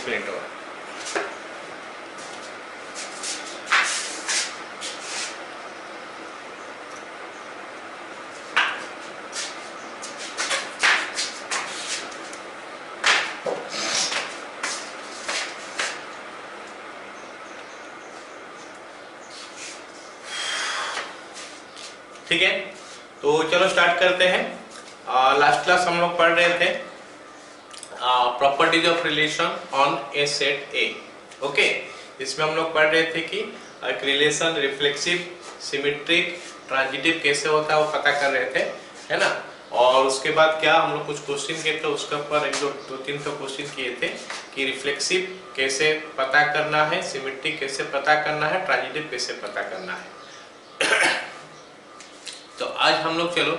Minute और। ठीक है, तो चलो स्टार्ट करते हैं। लास्ट क्लास हम लोग पढ़ रहे थे properties of relation on A set A. Okay, इसमें हम लोग पढ़ रहे थे कि एक रिलेशन रिफ्लेक्सिव, सिमेट्रिक, ट्रांजिटिव कैसे होता है वो पता कर रहे थे, है ना। और उसके बाद क्या हम लोग कुछ क्वेश्चन किए थे, उसके ऊपर एक दो तीन तो क्वेश्चन किए थे कि रिफ्लेक्सिव कैसे पता करना है, सिमेट्रिक कैसे पता करना है, ट्रांजिटिव कैसे पता करना है। तो आज हम लोग चलो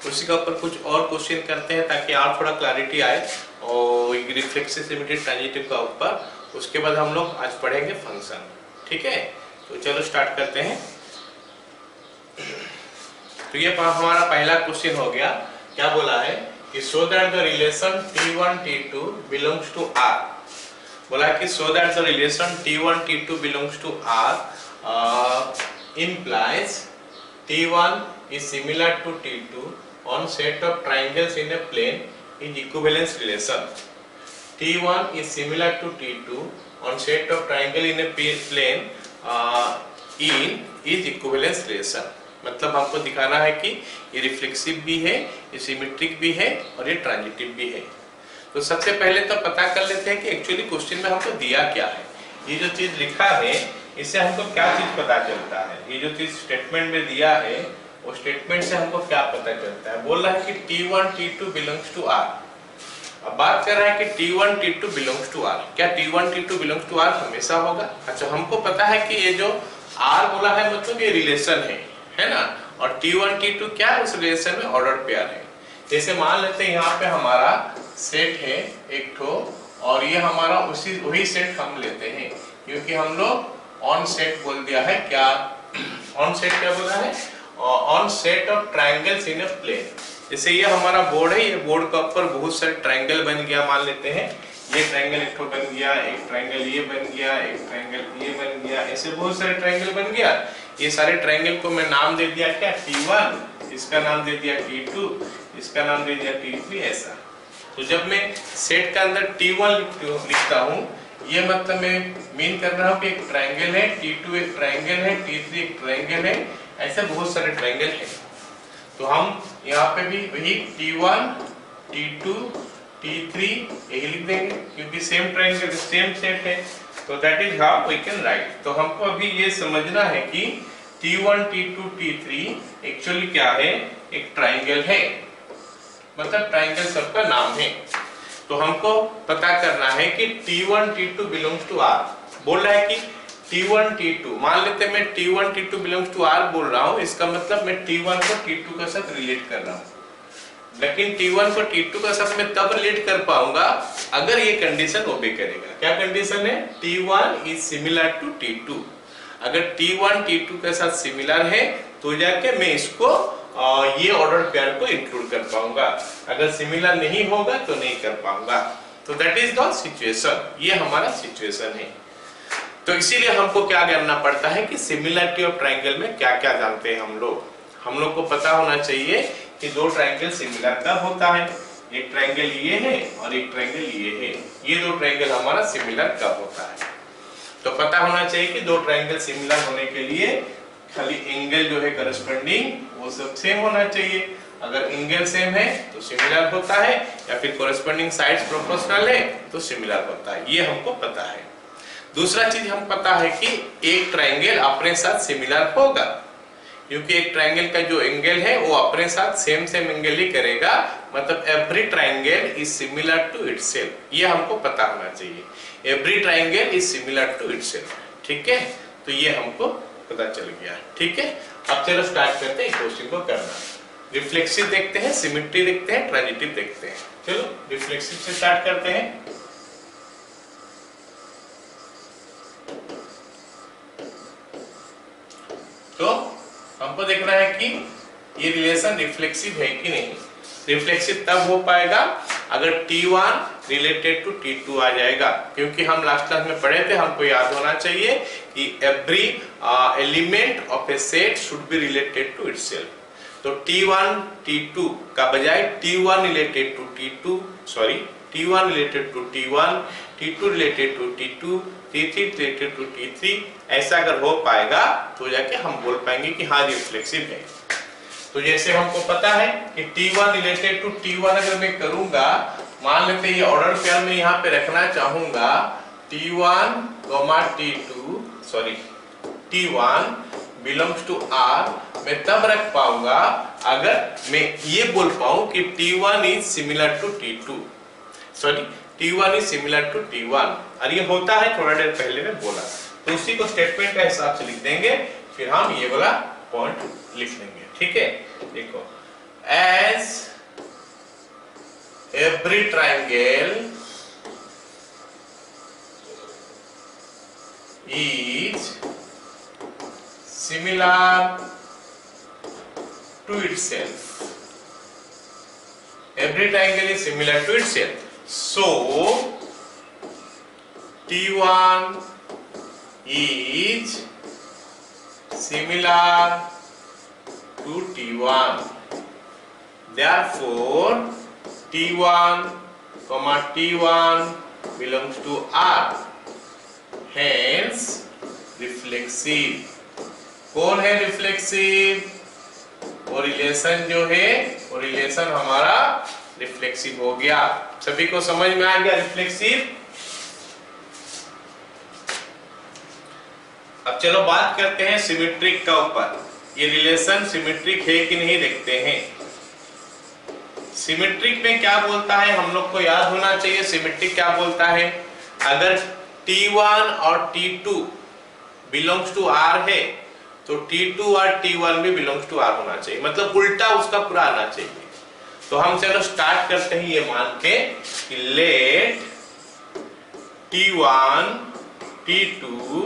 उसी के ऊपर कुछ और क्वेश्चन करते हैं ताकि और थोड़ा क्लैरिटी आए और रिफ्लेक्सिव, सिमेट्रिक, ट्रांजिटिव का ऊपर। उसके बाद हम लोग आज पढ़ेंगे फंक्शन। ठीक है, तो चलो स्टार्ट करते हैं। तो ये हमारा पहला क्वेश्चन हो गया। क्या बोला है कि so that the relation T1 T2 belongs to R। बोला कि so that the relation T1 T2 belongs to R implies T1 is similar to T2 on set of triangles in a plane is equivalence relation. T1 is similar to T2 on set of triangle in a plane in is equivalence relation। मतलब हमको दिखाना है कि ये reflexive भी है, ये symmetric भी है और ये ट्रांजिटिव भी है। तो सबसे पहले तो पता कर लेते हैं कि एक्चुअली क्वेश्चन में हमको दिया क्या है। ये जो चीज लिखा है इससे हमको क्या चीज पता चलता है, ये जो चीज स्टेटमेंट में दिया है वो स्टेटमेंट से हमको क्या पता चलता है। बोल रहा है कि T1 T2 belongs to R। अब बात कर रहा है कि T1 T2 belongs to R। क्या T1 T2 belongs to R हमेशा होगा? अच्छा, हमको पता है कि ये जो R बोला है मतलब ये रिलेशन है ना। और T1 T2 क्या है, उस रिलेशन में ऑर्डर पेयर है। जैसे मान लेते हैं यहाँ पे हमारा सेट है एक ठो और ये हमारा वही सेट हम लेते हैं क्योंकि हम लोग ऑन सेट बोल दिया है। क्या ऑन सेट क्या बोला है? On set of triangles in a plane. जैसे ये हमारा बोर्ड है, ये बोर्ड के ऊपर बहुत सारे ट्रायंगल बन गया। मान लेते हैं ये ट्रायंगल एक बन गया, एक ट्रायंगल ये बन गया, एक ट्रायंगल ये बन गया, ऐसे बहुत सारे ट्रायंगल बन गया। ये सारे ट्रायंगल को मैं नाम दे दिया क्या, T1, इसका नाम दे दिया T2, इसका नाम दे दिया T3, ऐसा। तो जब मैं सेट का अंदर T1 लिखता हूँ, ये मतलब मैं मीन कर रहा हूँ कि एक ट्रायंगल है, T2 एक ट्रायंगल है, T3 एक ट्रायंगल है, ऐसे बहुत सारे ट्रायंगल हैं। तो हम यहाँ पे भी वही T1, T2, T3 यही लिख देंगे क्योंकि सेम ट्रायंगल, सेम सेट है। तो that is how we can write. तो हमको अभी ये समझना है कि T1, T2, T3 एक्चुअली क्या है, एक ट्रायंगल है, मतलब ट्रायंगल सबका नाम है। तो हमको पता करना है कि T1 T2 belongs to R। बोल रहा है कि T1 T2, मान लेते हैं मैं T1 T2 belongs to R बोल रहा हूँ, इसका मतलब मैं T1 को T2 के साथ रिलेट कर रहा हूँ। लेकिन T1 को T2 के साथ मैं तब रिलेट कर पाऊंगा अगर ये कंडीशन ओबे करेगा। क्या कंडीशन है? T1 is similar to T2। अगर T1 T2 के साथ सिमिलर है तो जाके मैं इसको ये ऑर्डर पेयर को इंक्लूड कर पाऊंगा। अगर सिमिलर नहीं होगा तो नहीं कर पाऊंगा। तो दैट इज द सिचुएशन, ये हमारा सिचुएशन है। तो इसीलिए हमको क्या जानना पड़ता है कि सिमिलरिटी ऑफ ट्रायंगल में क्या क्या जानते हैं हम लोग को पता होना चाहिए कि दो ट्रायंगल सिमिलर कब होता है। एक ट्रायंगल ये है और एक ट्रायंगल ये है, ये दो ट्रायंगल हमारा सिमिलर कब होता है। तो पता होना चाहिए कि दो ट्रायंगल सिमिलर होने के लिए खाली एंगल जो है करस्पॉन्डिंग वो सब सेम होना चाहिए। अगर एंगल सेम है तो सिमिलर होता है, या फिर कोरेस्पोंडिंग साइड्स प्रोपोर्शनल है तो सिमिलर होता है, ये हमको पता है। दूसरा चीज हम पता है कि एक ट्रायंगल अपने साथ सिमिलर होगा क्योंकि एक ट्रायंगल का जो एंगल है वो अपने साथ सेम एंगल ही करेगा, मतलब every triangle is similar to itself, ये हमको पता होना चाहिए। Every triangle is similar to itself, ठीक है। तो ये हमको पता चल गया, ठीक है। अब चलो स्टार्ट करते हैं क्वेश्चन को करना। रिफ्लेक्सिव देखते हैं, सिमेट्री देखते हैं, ट्रांजिटिव देखते हैं। चलो रिफ्लेक्सिव से स्टार्ट करते हैं। तो हमको देखना है कि ये रिलेशन रिफ्लेक्सिव है कि नहीं। रिफ्लेक्सिव तब हो पाएगा अगर T1 रिलेटेड टू T2 आ जाएगा, क्योंकि हम लास्ट क्लास में पढ़े थे, हमको याद होना चाहिए कि every element of a set should be related to itself. तो T1 T2 का बजाय T1 related to T2, sorry T1 related to T1, T2 related to T2, T3 related to T3, ऐसा अगर हो पाएगा तो जाके हम बोल पाएंगे कि हाँ रिफ्लेक्सिव है। तो जैसे हमको पता है कि T1 रिलेटेड टू T1 अगर मैं करूंगा, मान लेते हैं ये ऑर्डर पेयर में यहाँ पे रखना चाहूंगा T1, T2, sorry T1 belongs to R, मैं तब रख पाऊंगा अगर मैं ये बोल पाऊं कि T1 is similar to T2, sorry T1 is similar to T1, और ये होता है थोड़ा देर पहले मैं बोला। तो उसी को स्टेटमेंट का हिसाब से लिख देंगे, फिर हम ये वाला पॉइंट लिख लेंगे। ठीक है, देखो as every triangle is similar to itself, every triangle is similar to itself, so T1 is similar to T1, therefore T1, T1 belongs to R, hence reflexive। कौन है रिफ्लेक्सिव? वो रिलेशन जो है, वो रिलेशन हमारा रिफ्लेक्सिव हो गया। सभी को समझ में आ गया रिफ्लेक्सिव? अब चलो बात करते हैं सिमेट्रिक का ऊपर। ये रिलेशन सिमेट्रिक है कि नहीं देखते हैं। सिमेट्रिक में क्या बोलता है हम लोग को याद होना चाहिए। सिमेट्रिक क्या बोलता है? अगर T1 और T2 बिलोंग्स टू R है तो T2 और T1 भी बिलोंग्स टू R होना चाहिए, मतलब उल्टा उसका पूरा आना चाहिए। तो हम चलो स्टार्ट करते हैं ये मान के कि late T1 T2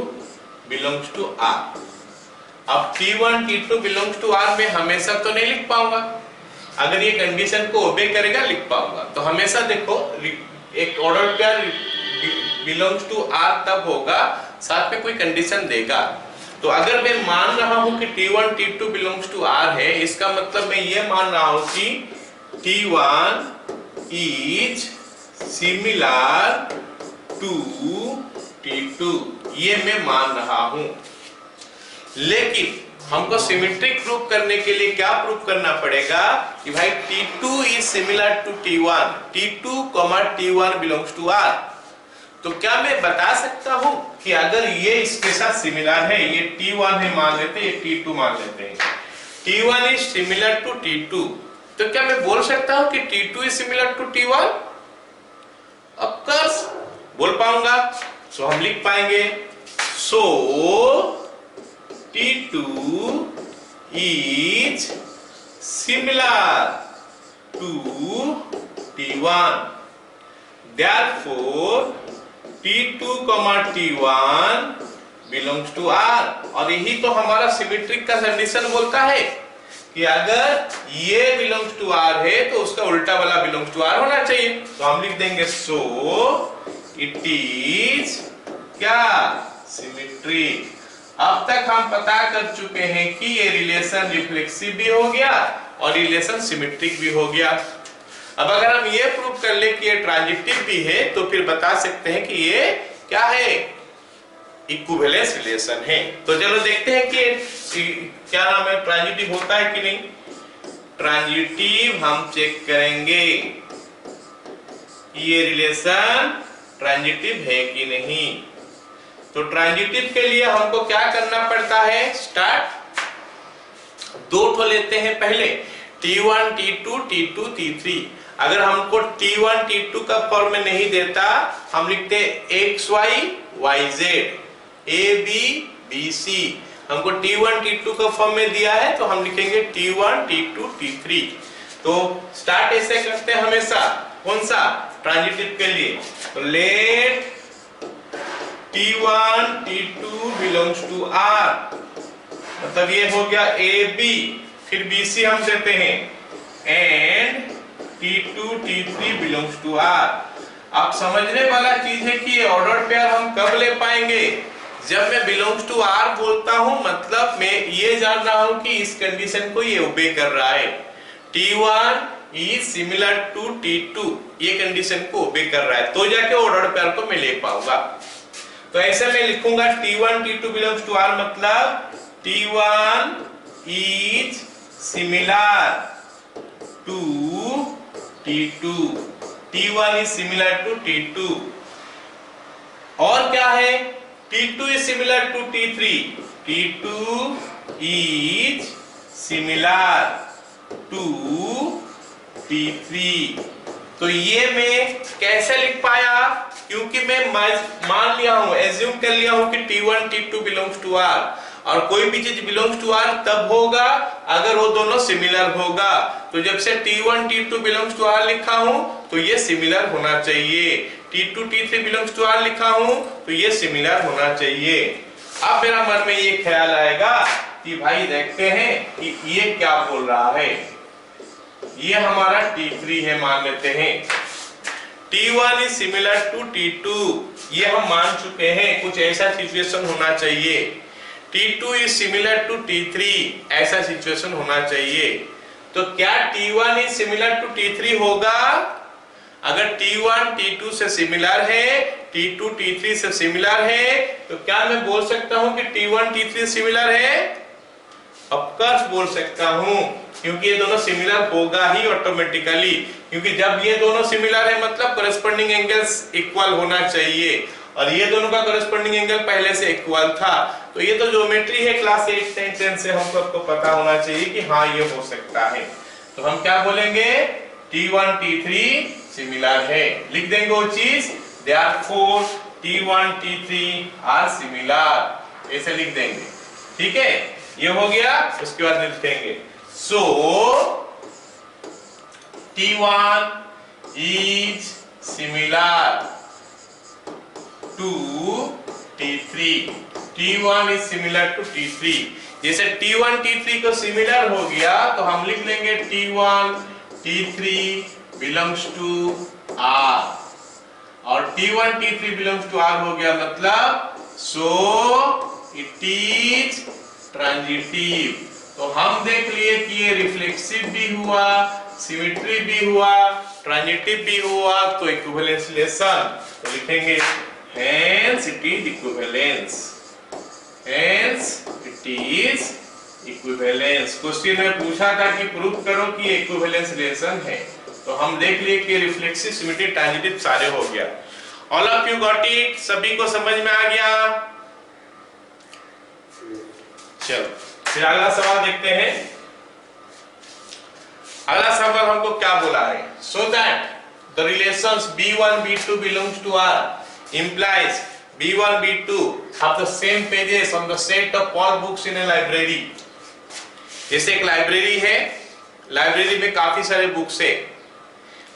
belongs to R। अब T1 T2 belongs to R में हमेशा तो नहीं लिख पाऊंगा, अगर ये कंडीशन को ओबे करेगा लिख पाऊंगा। तो हमेशा देखो एक order pair belongs to R तब होगा साथ में कोई कंडीशन देगा। तो अगर मैं मान रहा हूं कि T1 T2 belongs to R है, इसका मतलब मैं ये मान रहा हूं कि T1 is similar to T2, ये मैं मान रहा हूं। लेकिन हमको सिमेट्रिक प्रूफ करने के लिए क्या प्रूफ करना पड़ेगा कि भाई T2 is similar to T1, T2, T1 belongs to R। तो क्या मैं बता सकता हूं कि अगर ये इसके साथ सिमिलर है, ये T1 है मान लेते हैं, ये T2 मान लेते हैं, T1 is similar to T2, तो क्या मैं बोल सकता हूं कि T2 is similar to T1? Of course बोल पाऊंगा। सो हम लिख पाएंगे सो T2 is similar to T1, therefore T2, T1 belongs to R। और यही तो हमारा सिमेट्रिक का कंडीशन बोलता है कि अगर ये बिलोंग्स टू R है तो उसका उल्टा वाला बिलोंग्स टू R होना चाहिए। तो हम लिख देंगे सो इट इज क्या? सिमेट्रिक। अब तक हम पता कर चुके हैं कि ये रिलेशन रिफ्लेक्सिव भी हो गया और रिलेशन सिमेट्रिक भी हो गया। अब अगर हम ये प्रूव कर ले कि ये ट्रांजिटिव भी है तो फिर बता सकते हैं कि ये क्या है? इक्विवेलेंस रिलेशन है। तो चलो देखते हैं कि क्या नाम है, ट्रांजिटिव होता है कि नहीं। ट्रांजिटिव हम चेक करेंगे ये रिलेशन ट्रांजिटिव है कि नहीं। तो ट्रांजिटिव के लिए हमको क्या करना पड़ता है? स्टार्ट दो ठो लेते हैं पहले, T1 T2 T2 T3। अगर हमको T1 T2 का फॉर्म में नहीं देता, हम लिखते XY YZ AB BC। हमको T1 T2 का फॉर्म में दिया है तो हम लिखेंगे T1 T2 T3। तो स्टार्ट ऐसे करते हैं हमेशा, कौन सा? ट्रांजिटिव के लिए। तो late T1 T2 belongs to R, मतलब ये हो गया AB, फिर BC हम देते हैं, and T2 T3 belongs to R। अब समझने वाला चीज है कि ये ऑर्डर पेयर हम कब ले पाएंगे, जब मैं बिलोंग्स टू आर बोलता हूं, मतलब मैं ये जान रहा हूं कि इस कंडीशन को ये ओबे कर रहा है, T1 is similar to T2, ये कंडीशन को ओबे कर रहा है, तो जाके ऑर्डर पेयर को मैं ले पाऊंगा। तो ऐसे मैं लिखूंगा T1 T2 belongs to R, मतलब T1 is similar to T2, T1 is similar to T2। और क्या है, T2 is similar to T3, T2 is similar to T3। तो ये मैं कैसे लिख पाया, क्योंकि मैं मान लिया हूं, एज्यूम कर लिया हूं कि T1 T2 belongs to are, और कोई भी चीज बिलोंग्स टू आर तब होगा अगर वो दोनों सिमिलर होगा। तो जब से T1 T2 belongs to are लिखा हूं तो ये सिमिलर होना चाहिए, T2 T3 belongs to are लिखा हूं तो ये सिमिलर होना चाहिए। अब मेरा मन में ये ख्याल आएगा कि भाई देखते हैं कि ये क्या बोल रहा है। ये हमारा T3 है, मान लेते हैं T1 is similar to T2, ये हम मान चुके हैं, कुछ ऐसा सिचुएशन होना चाहिए। T2 is similar to T3, ऐसा सिचुएशन होना चाहिए। तो क्या T1 is similar to T3 होगा? अगर T1 T2 से सिमिलर है, T2 T3 से सिमिलर है, तो क्या मैं बोल सकता हूं कि T1 T3 सिमिलर है? ऑफ कोर्स बोल सकता हूं, क्योंकि ये दोनों सिमिलर होगा ही ऑटोमेटिकली, क्योंकि जब ये दोनों सिमिलर है मतलब कॉरेस्पॉन्डिंग एंगल्स इक्वल होना चाहिए, और ये दोनों का कॉरेस्पॉन्डिंग एंगल पहले से इक्वल था। तो ये तो ज्योमेट्री है, क्लास 8 10 से हमको आपको पता होना चाहिए कि हाँ ये हो सकता है। तो हम क्या बोलेंगे, T1 T3 सिमिलर है, लिख देंगे वो चीज, therefore T1 T3 are similar, ऐसे लिख देंगे। ठीक है, ये हो गया। उसके बाद लिखेंगे so T1 is similar to T3, T1 is similar to T3। जैसे T1 T3 को सिमिलर हो गया तो हम लिख लेंगे T1 T3 belongs to R, और T1 T3 belongs to R हो गया, मतलब so it is ट्रांजिटिव। तो हम देख लिए कि ये रिफ्लेक्सिव भी हुआ, सिमेट्री भी हुआ, ट्रांजिटिव भी हुआ, तो इक्विवेलेंस रिलेशन। तो लिखेंगे hence it is equivalence, hence it is equivalence। Question में पूछा था कि प्रूव करो कि ये इक्विवेलेंस रिलेशन है, तो हम देख लिए कि रिफ्लेक्सिव, सिमेट्री, ट्रांजिटिव सारे हो गया। All of you got it, सभी को समझ में आ गया? चलो फिर अगला सवाल देखते हैं। अगला सवाल हमको क्या बोला है, so that the relations B1 B2 belongs to R implies B1 B2 have the same pages on the set of all books in a library। जैसे एक लाइब्रेरी है, लाइब्रेरी में काफी सारे बुक्स है,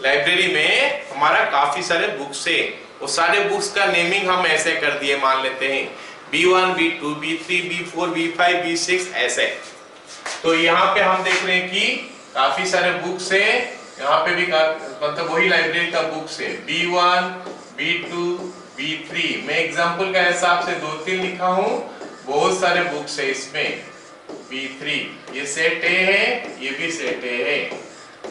लाइब्रेरी में हमारा काफी सारे बुक्स है, वो सारे बुक्स का नेमिंग हम ऐसे कर दिए, मान लेते हैं B1 B2 B3 B4 B5 B6 ऐसे। तो यहाँ पे हम देख रहे हैं कि काफी सारे बुक्स है, यहाँ पे भी मतलब वही लाइब्रेरी का बुक्स है, B1 B2 B3। मैं एग्जांपल का हिसाब से 2-3 लिखा हूँ, बहुत सारे बुक्स है इसमें। B3 ये सेट A है, ये भी सेट A है।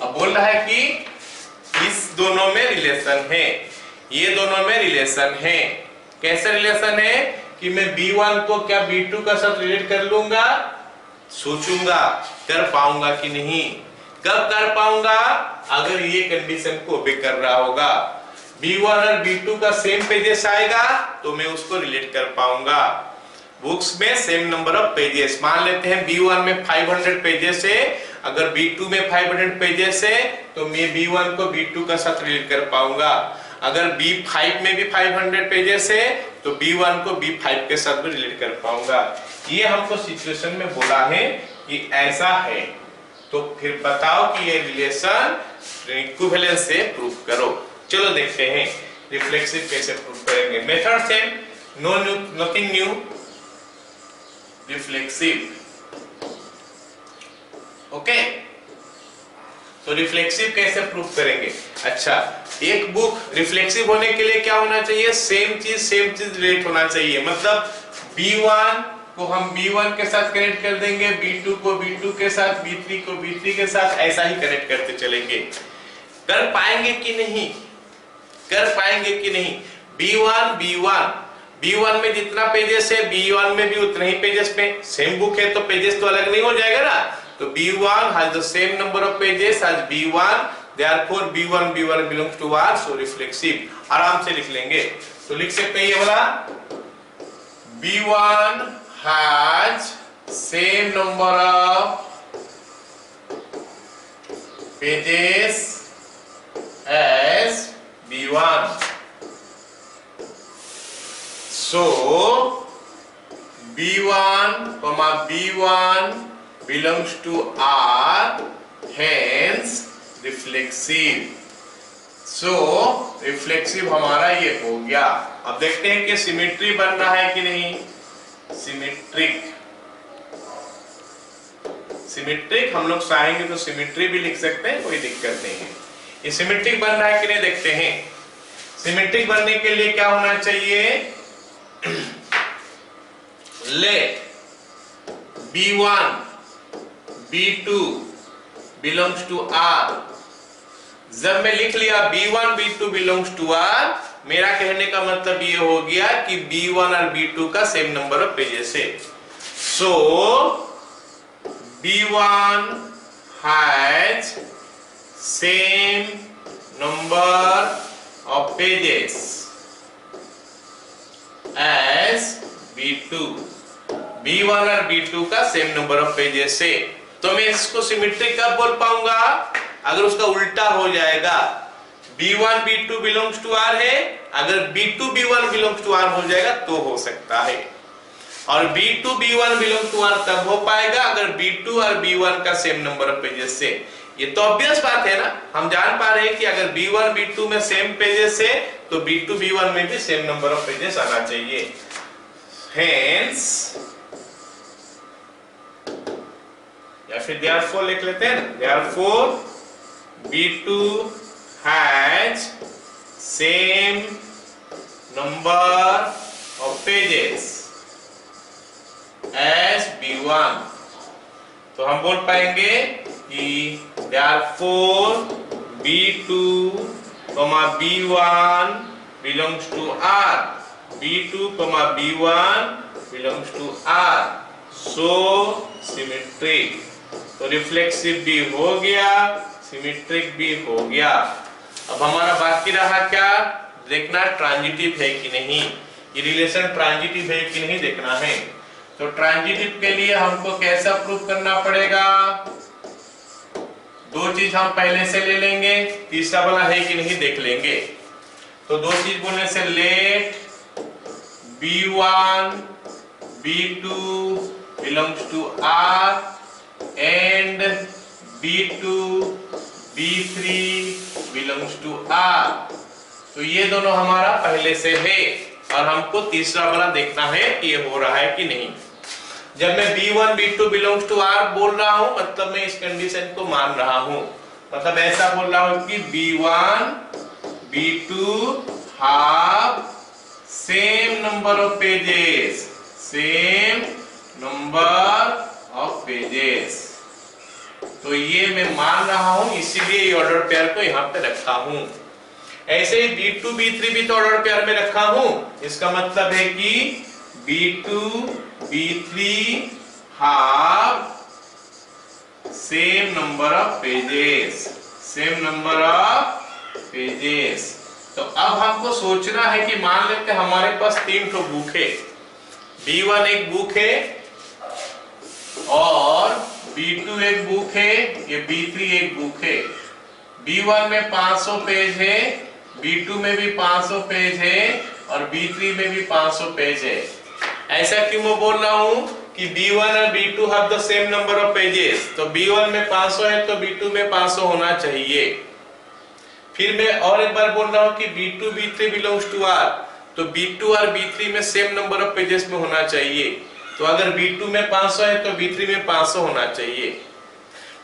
अब बोल रहा है कि इस दोनों में रिलेशन है, ये दोनों में रिलेशन है। कैसे रिलेशन है कि मैं B1 को क्या B2 का साथ रिलेट कर लूंगा, सोचूंगा कर पाऊंगा कि नहीं। कब कर पाऊंगा, अगर ये कंडीशन को ओबे कर रहा होगा, B1 और B2 का सेम पेजेस आएगा तो मैं उसको रिलेट कर पाऊंगा। बुक्स में सेम नंबर ऑफ पेजेस, मान लेते हैं B1 में 500 पेजेस है, अगर B2 में 500 पेजेस है तो मैं B1 को B2 का साथ रिलेट कर पाऊंगा। अगर B5 में भी 500 पेजेस है तो B1 को B5 के साथ भी रिलेट कर पाऊंगा। ये हमको सिचुएशन में बोला है कि ऐसा है, तो फिर बताओ कि ये रिलेशन इक्विवेलेंस से प्रूव करो। चलो देखते हैं रिफ्लेक्सिव कैसे प्रूव करेंगे। Method same, nothing new. Reflexive, okay, तो रिफ्लेक्सिव कैसे प्रूव करेंगे। अच्छा, एक बुक रिफ्लेक्सिव होने के लिए क्या होना चाहिए, सेम चीज रिलेट होना चाहिए। मतलब B1 को हम B1 के साथ कनेक्ट कर देंगे, B2 को B2 के साथ, B3 को B3 के साथ, ऐसा ही कनेक्ट करते चलेंगे। कर पाएंगे कि नहीं, कर पाएंगे कि नहीं। B1 में जितना पेजेस है B1 में भी उतना ही पेजेस पे, सेम बुक है तो पेजेस तो अलग नहीं हो जाएगा ना। तो B1 has the same number of pages as B1, therefore B1 belongs to R, so reflexive। आराम से लिख लेंगे, तो लिख सकते हैं ये वाला B1 has same number of pages as B1, so B1 belongs to R, hence reflexive। so reflexive हमारा ये हो गया। अब देखते हैं कि सिमेट्री बन रहा है कि नहीं। सिमेट्रिक हम लोग चाहेंगे तो सिमेट्री भी लिख सकते हैं, कोई दिक्कत नहीं है। ये सिमेट्रिक बन रहा है कि नहीं देखते हैं। सिमेट्रिक बनने के लिए क्या होना चाहिए, let B1 B2 belongs to R। जब मैं लिख लिया B1 B2 belongs to R, मेरा कहने का मतलब ये हो गया कि B1 और B2 का सेम नंबर ऑफ पेजेस है। so B1 has same number of pages as B2। B1 और B2 का सेम नंबर ऑफ पेजेस है, तो मैं इसको सिमेट्रिक कब बोल पाऊंगा, अगर उसका उल्टा हो जाएगा। B1 B2 belongs to R है, अगर B2 B1 belongs to R हो जाएगा तो हो सकता है। और B2 B1 belongs to R तब हो पाएगा अगर B2 और B1 का सेम नंबर ऑफ पेजेस से। ये तो ऑब्वियस बात है ना, हम जान पा रहे हैं कि अगर B1 B2 में सेम पेजेस है तो B2 B1 में भी सेम नंबर ऑफ पेजेस आना चाहिए। Hence या फिर therefore लिख लेते हैं ना, therefore B2 has same number of pages as B1। तो हम बोल पाएंगे कि therefore B2, B1 belongs to R, B2, B1 belongs to R, so symmetric। तो रिफ्लेक्सिव भी हो गया, सिमेट्रिक भी हो गया। अब हमारा बाकी रहा क्या, देखना ट्रांजिटिव है कि नहीं, ये रिलेशन ट्रांजिटिव है कि नहीं देखना है। तो ट्रांजिटिव के लिए हमको कैसा प्रूफ करना पड़ेगा, दो चीज हम पहले से ले लेंगे, तीसरा वाला है कि नहीं देख लेंगे। तो दो चीज बोलने से late B1 B2 belongs to R and B2 B3 belongs to R। तो ये दोनों हमारा पहले से है और हमको तीसरा वाला देखना है कि ये हो रहा है कि नहीं। जब मैं B1 B2 belongs to R बोल रहा हूं, मतलब मैं इस कंडीशन को मान रहा हूं, मतलब ऐसा बोल रहा हूं कि B1 B2 have same number of pages, same number of pages। तो ये मैं मान रहा हूं, इसीलिए ये ऑर्डर पेयर को यहां पे रखा हूं। ऐसे ही B2 B3 भी तो ऑर्डर पेयर में रखा हूं, इसका मतलब है कि B2 B3 have same number of pages, same number of pages। तो अब हमको सोचना है कि मान लेते हैं हमारे पास 3 ठो बुक है, B1 एक बुक है और B2 एक बुक है, ये B3 एक बुक है। B1 में 500 पेज है, B2 में भी 500 पेज है और B3 में भी 500 पेज है। ऐसा क्यों मैं बोल रहा हूं कि B1 और B2 have the same number of pages, तो B1 में 500 है तो B2 में 500 होना चाहिए। फिर मैं और एक बार बोल रहा हूं कि B2 B3 belongs to R, तो B2 और B3 में सेम नंबर ऑफ पेजेस में होना चाहिए। तो अगर B2 में 500 है तो B3 में 500 होना चाहिए।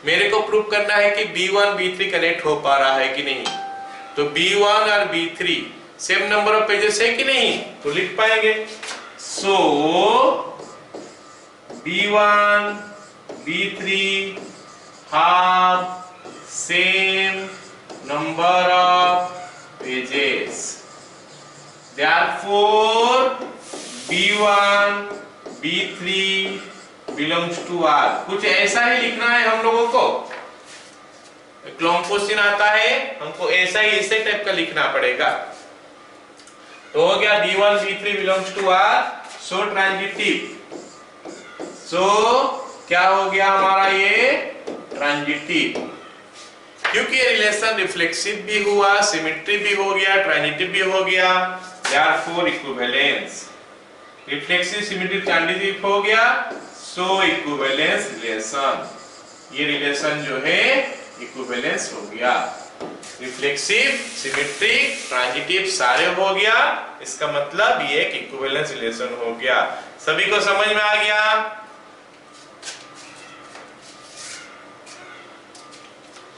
मेरे को प्रूव करना है कि B1 B3 कनेक्ट हो पा रहा है कि नहीं। तो B1 और B3 same number of pages है कि नहीं, तो लिख पाएंगे। सो B1 B3 have same number of pages, therefore B1 B3 belongs to R। कुछ ऐसा ही लिखना है हम लोगों को, क्वेश्चन आता है हमको ऐसा ही इसे टाइप का लिखना पड़ेगा। तो हो गया B1 B3 belongs to R, so transitive. So क्या हो गया हमारा ये ट्रांजिटिव, क्योंकि ये रिलेशन रिफ्लेक्सिव भी हुआ, सिमेट्री भी हो गया, ट्रांजिटिव भी हो गया, therefore equivalence. Reflexive symmetry transitive हो गया, सो इक्विवेलेंस रिलेशन, ये रिलेशन जो है इक्विवेलेंस हो गया। रिफ्लेक्सिव सिमेट्रिक ट्रांजिटिव सारे हो गया, इसका मतलब ये एक इक्विवेलेंस रिलेशन हो गया। सभी को समझ में आ गया?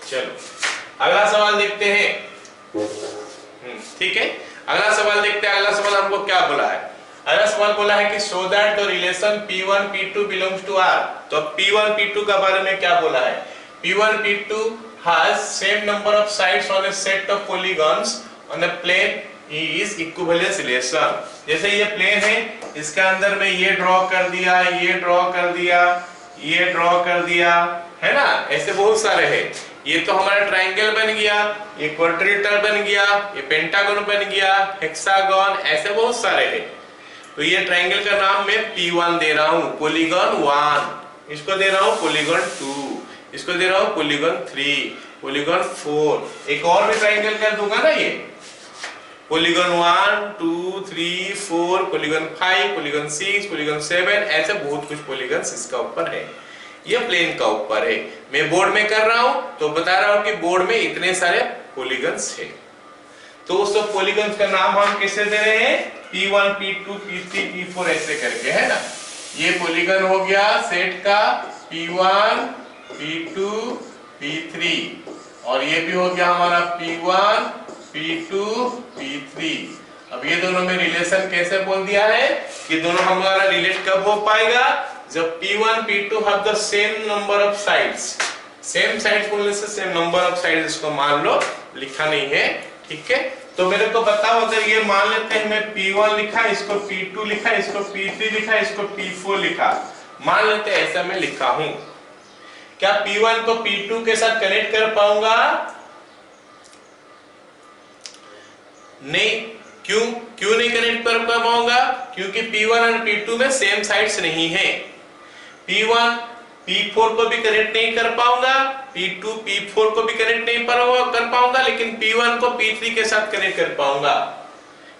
चलो अगला सवाल देखते हैं। ठीक है, अगला सवाल देखते हैं। अगला सवाल हमको क्या बोला है? अगला सवाल बोला है कि so that the relation P1 P2 belongs to R। तो P1 P2 के बारे में क्या बोला है? P1 P2 has same number of sides on a set of polygons on a plane is equivalence relation। जैसे ये प्लेन है, इसके अंदर में ये ड्रॉ कर दिया, ये ड्रॉ कर दिया, ये ड्रॉ कर दिया, है ना, ऐसे बहुत सारे हैं। ये तो हमारा ट्रायंगल बन गया, ये क्वाड्रिलेटरल बन गया, ये पेंटागन बन गया, हेक्सागन, ऐसे बहुत सारे हैं। तो ये ट्रायंगल का नाम मैं P1 दे रहा हूँ, पॉलीगन 1, इसको दे रहा हूँ पॉलीगन 2, इसको दे रहा हूँ पॉलीगन 3, पॉलीगन 4, एक और भी ट्रायंगल कर दूंगा ना, ये पॉलीगन 1 2 3 4, पॉलीगन 5, पॉलीगन 6, पॉलीगन 7, ऐसे बहुत कुछ पॉलीगन्स इसका ऊपर है। ये प्लेन का ऊपर है, मैं बोर्ड में कर रहा हूं तो बता रहा हूं कि बोर्ड में इतने सारे पॉलीगन्स है। तो उस सब पॉलीगन्स का नाम हम कैसे दे रहे हैं? P1 P2 P3 P4 ऐसे करके, है ना। ये पॉलीगन हो गया सेट का P1 P2 P3, और ये भी हो गया हमारा P1 P2 P3। अब ये दोनों में रिलेशन कैसे बोल दिया है कि दोनों हमारा रिलेट कब हो पाएगा? जब P1 P2 have the same number of sides। Same side बोलने से सेम नंबर ऑफ साइड्स इसको मान लो, लिखा नहीं है, ठीक है। तो मेरे को बताओ, अगर ये मान लेते हैं मैं P1 लिखा, इसको P2 लिखा, इसको P3 लिखा, इसको P4 लिखा, मान लेते हैं ऐसा मैं लिखा हूं, क्या P1 को P2 के साथ कनेक्ट कर पाऊंगा? नहीं। क्यों नहीं कनेक्ट कर पाऊंगा? क्योंकि P1 और P2 में सेम साइड्स नहीं है। P1 P4 को भी कनेक्ट नहीं कर पाऊंगा, P2 P4 को भी कनेक्ट नहीं कर पाऊंगा, लेकिन P1 को P3 के साथ कनेक्ट कर पाऊंगा,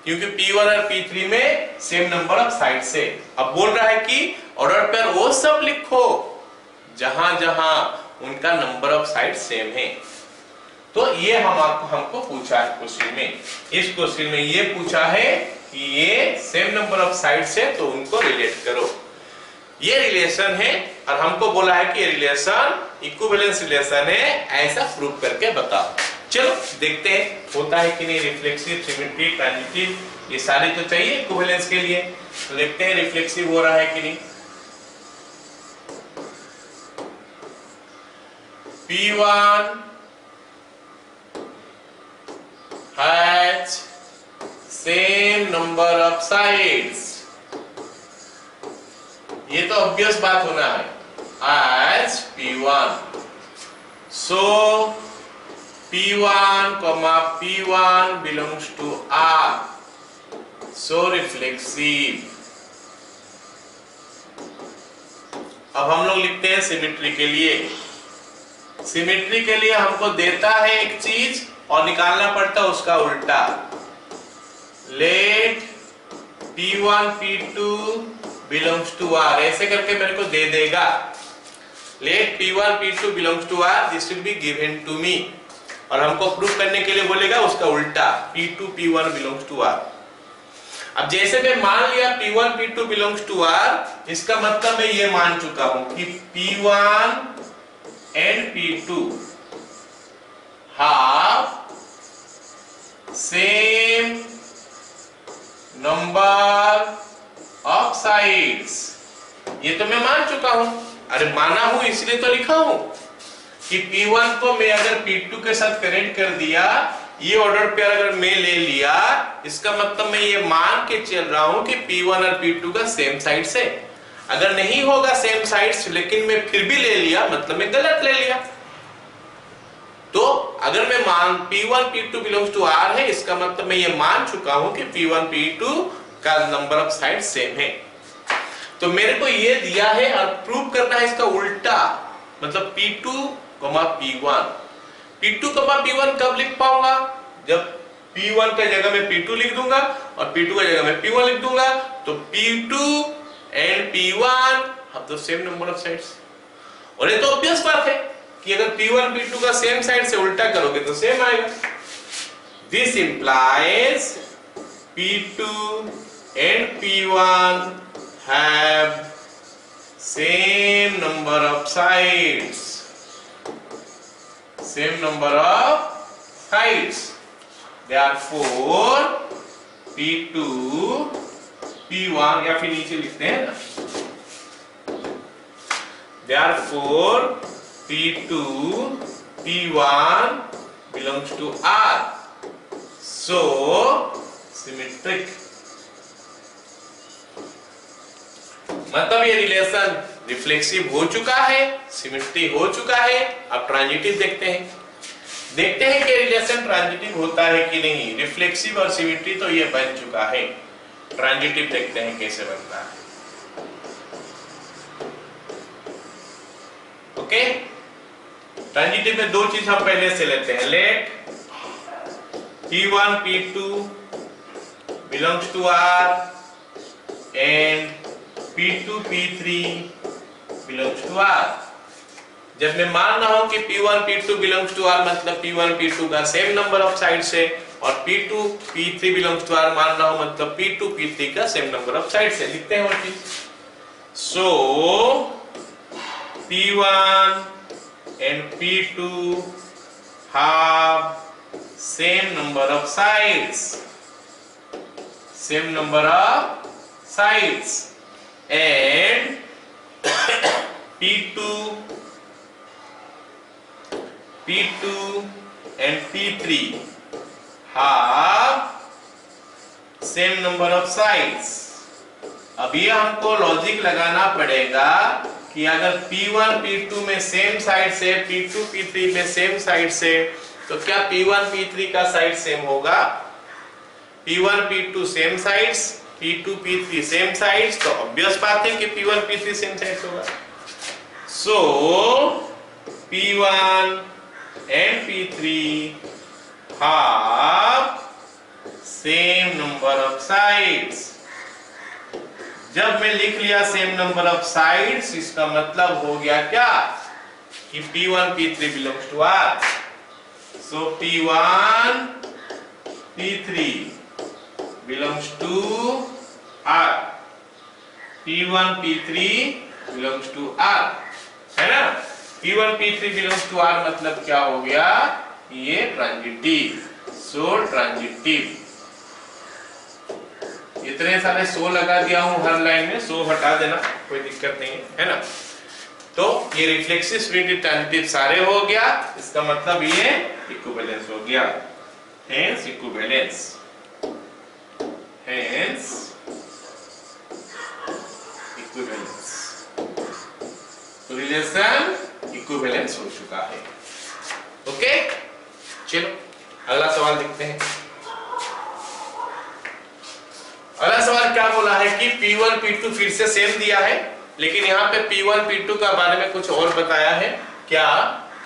क्योंकि P1 और P3 में सेम नंबर ऑफ साइड्स है। अब बोल रहा है कि ऑर्डर पर वो सब लिखो जहां जहां उनका नंबर ऑफ साइड सेम है। तो ये हमको पूछा है क्वेश्चन में, इस क्वेश्चन में ये पूछा है कि ये सेम नंबर ऑफ साइड्स है तो उनको रिलेट करो। ये रिलेशन है और हमको बोला है कि ये रिलेशन इक्विवेलेंस रिलेशन है, ऐसा प्रूव करके बताओ। चलो देखते हैं होता है कि नहीं। रिफ्लेक्सिव, सिमेट्री, ट्रांजिटिव, ये सारे तो चाहिए इक्विवेलेंस के लिए, तो देखते हैं रिफ्लेक्सिव हो रहा है कि नहीं। P1 has same number of sides। ये तो ऑब्वियस बात होना है, as P1, so P1, P1 belongs to R, so reflexive। अब हम लोग लिखते हैं सिमेट्री के लिए। सिमेट्री के लिए हमको देता है एक चीज और निकालना पड़ता है उसका उल्टा। Late P1 P2 belongs to R, ऐसे करके मेरे को दे देगा। Let P1 P2 belongs to R, this will be given to me, और हमको प्रूफ करने के लिए बोलेगा उसका उल्टा, P2 P1 belongs to R। अब जैसे मैं मान लिया P1 P2 belongs to R, इसका मतलब मैं ये मान चुका हूं कि P1 and P2 have same number of sides. ये तो मैं मान चुका हूं, अरे माना हूं इसलिए तो लिखा हूं कि P1 को मैं अगर P2 के साथ कनेक्ट कर दिया, ये ऑर्डर पेयर अगर मैं ले लिया, इसका मतलब मैं ये मान के चल रहा हूं कि P1 और P2 का सेम साइड से। अगर नहीं होगा सेम साइड्स लेकिन मैं फिर भी ले लिया, मतलब मैं गलत ले लिया। तो अगर मैं मान P1 P2 belongs to R है, इसका मतलब मैं ये मान चुका हूं कि P1 P2 का नंबर ऑफ साइड सेम है। तो मेरे को ये दिया है और प्रूव करना है इसका उल्टा, मतलब P2, P1। P2, P1 कब लिख पाऊंगा? जब P1 का जगह में P2 लिख दूंगा और P2 का जगह में P1 लिख दूंगा, तो P2 and P1 have the same number of sides। और ये तो ऑब्वियस बात है कि अगर P1 P2 का सेम साइड से उल्टा करोगे तो सेम आएगा। This implies P2 and P1 have same number of sides, same number of sides, therefore P2 P1 या फिर नीचे लिखते हैं ना, therefore P2 P1 belongs to R, so symmetric। मतलब ये रिलेशन रिफ्लेक्सिव हो चुका है, सिमेट्री हो चुका है। अब ट्रांजिटिव देखते हैं कि रिलेशन ट्रांजिटिव होता है कि नहीं। रिफ्लेक्सिव और सिमेट्री तो ये बन चुका है, ट्रांजिटिव देखते हैं कैसे बनता है। ओके, ट्रांजिटिव में दो चीज हम पहले से लेते हैं। Let P1 P2 belongs to R and P2 P3 belongs to R। जब मैं मान रहा हूं कि P1 P2 belongs to R, मतलब P1 P2 का सेम नंबर ऑफ साइड्स है, और P2 P3 belongs to R मान रहा हूं मतलब P2 P3 का सेम नंबर ऑफ साइड्स है। लिखते हैं और चीज। So P1 and P2 have same number of sides, same number of sides, and P2 and P3 have same number of sides। अब ये हमको लॉजिक लगाना पड़ेगा कि अगर P1 P2 में सेम साइड से, P2 P3 में सेम साइड से, तो क्या P1 P3 का साइड सेम होगा? P1 P2 same sides, P2 P3 same sides, तो ऑब्वियस बात है कि P1 P3 सेम साइड्स होगा। सो P1 and P3 have same number of sides। जब मैं लिख लिया सेम नंबर ऑफ साइड्स, इसका मतलब हो गया क्या कि P1 P3 belongs to R। So P1 P3 belongs to R, P1 P3 belongs to R, है ना। P1 P3 belongs to R मतलब क्या हो गया? ये ट्रांजिटिव। सो ट्रांजिटिव, इतने सारे सो लगा दिया हूं हर लाइन में, सो हटा देना, कोई दिक्कत नहीं है ना। तो ये रिफ्लेक्सिव सिमेट्रिक ट्रांजिटिव सारे हो गया, इसका मतलब ये इक्विवेलेंस हो गया। Hence equivalence, hence equivalence. तो रिलेशन इक्विवेलेंस हो चुका है। ओके, चलो अगला सवाल देखते हैं। अगला सवाल क्या बोला है कि P1 P2 फिर से सेम दिया है, लेकिन यहाँ पे P1 P2 का बारे में कुछ और बताया है। क्या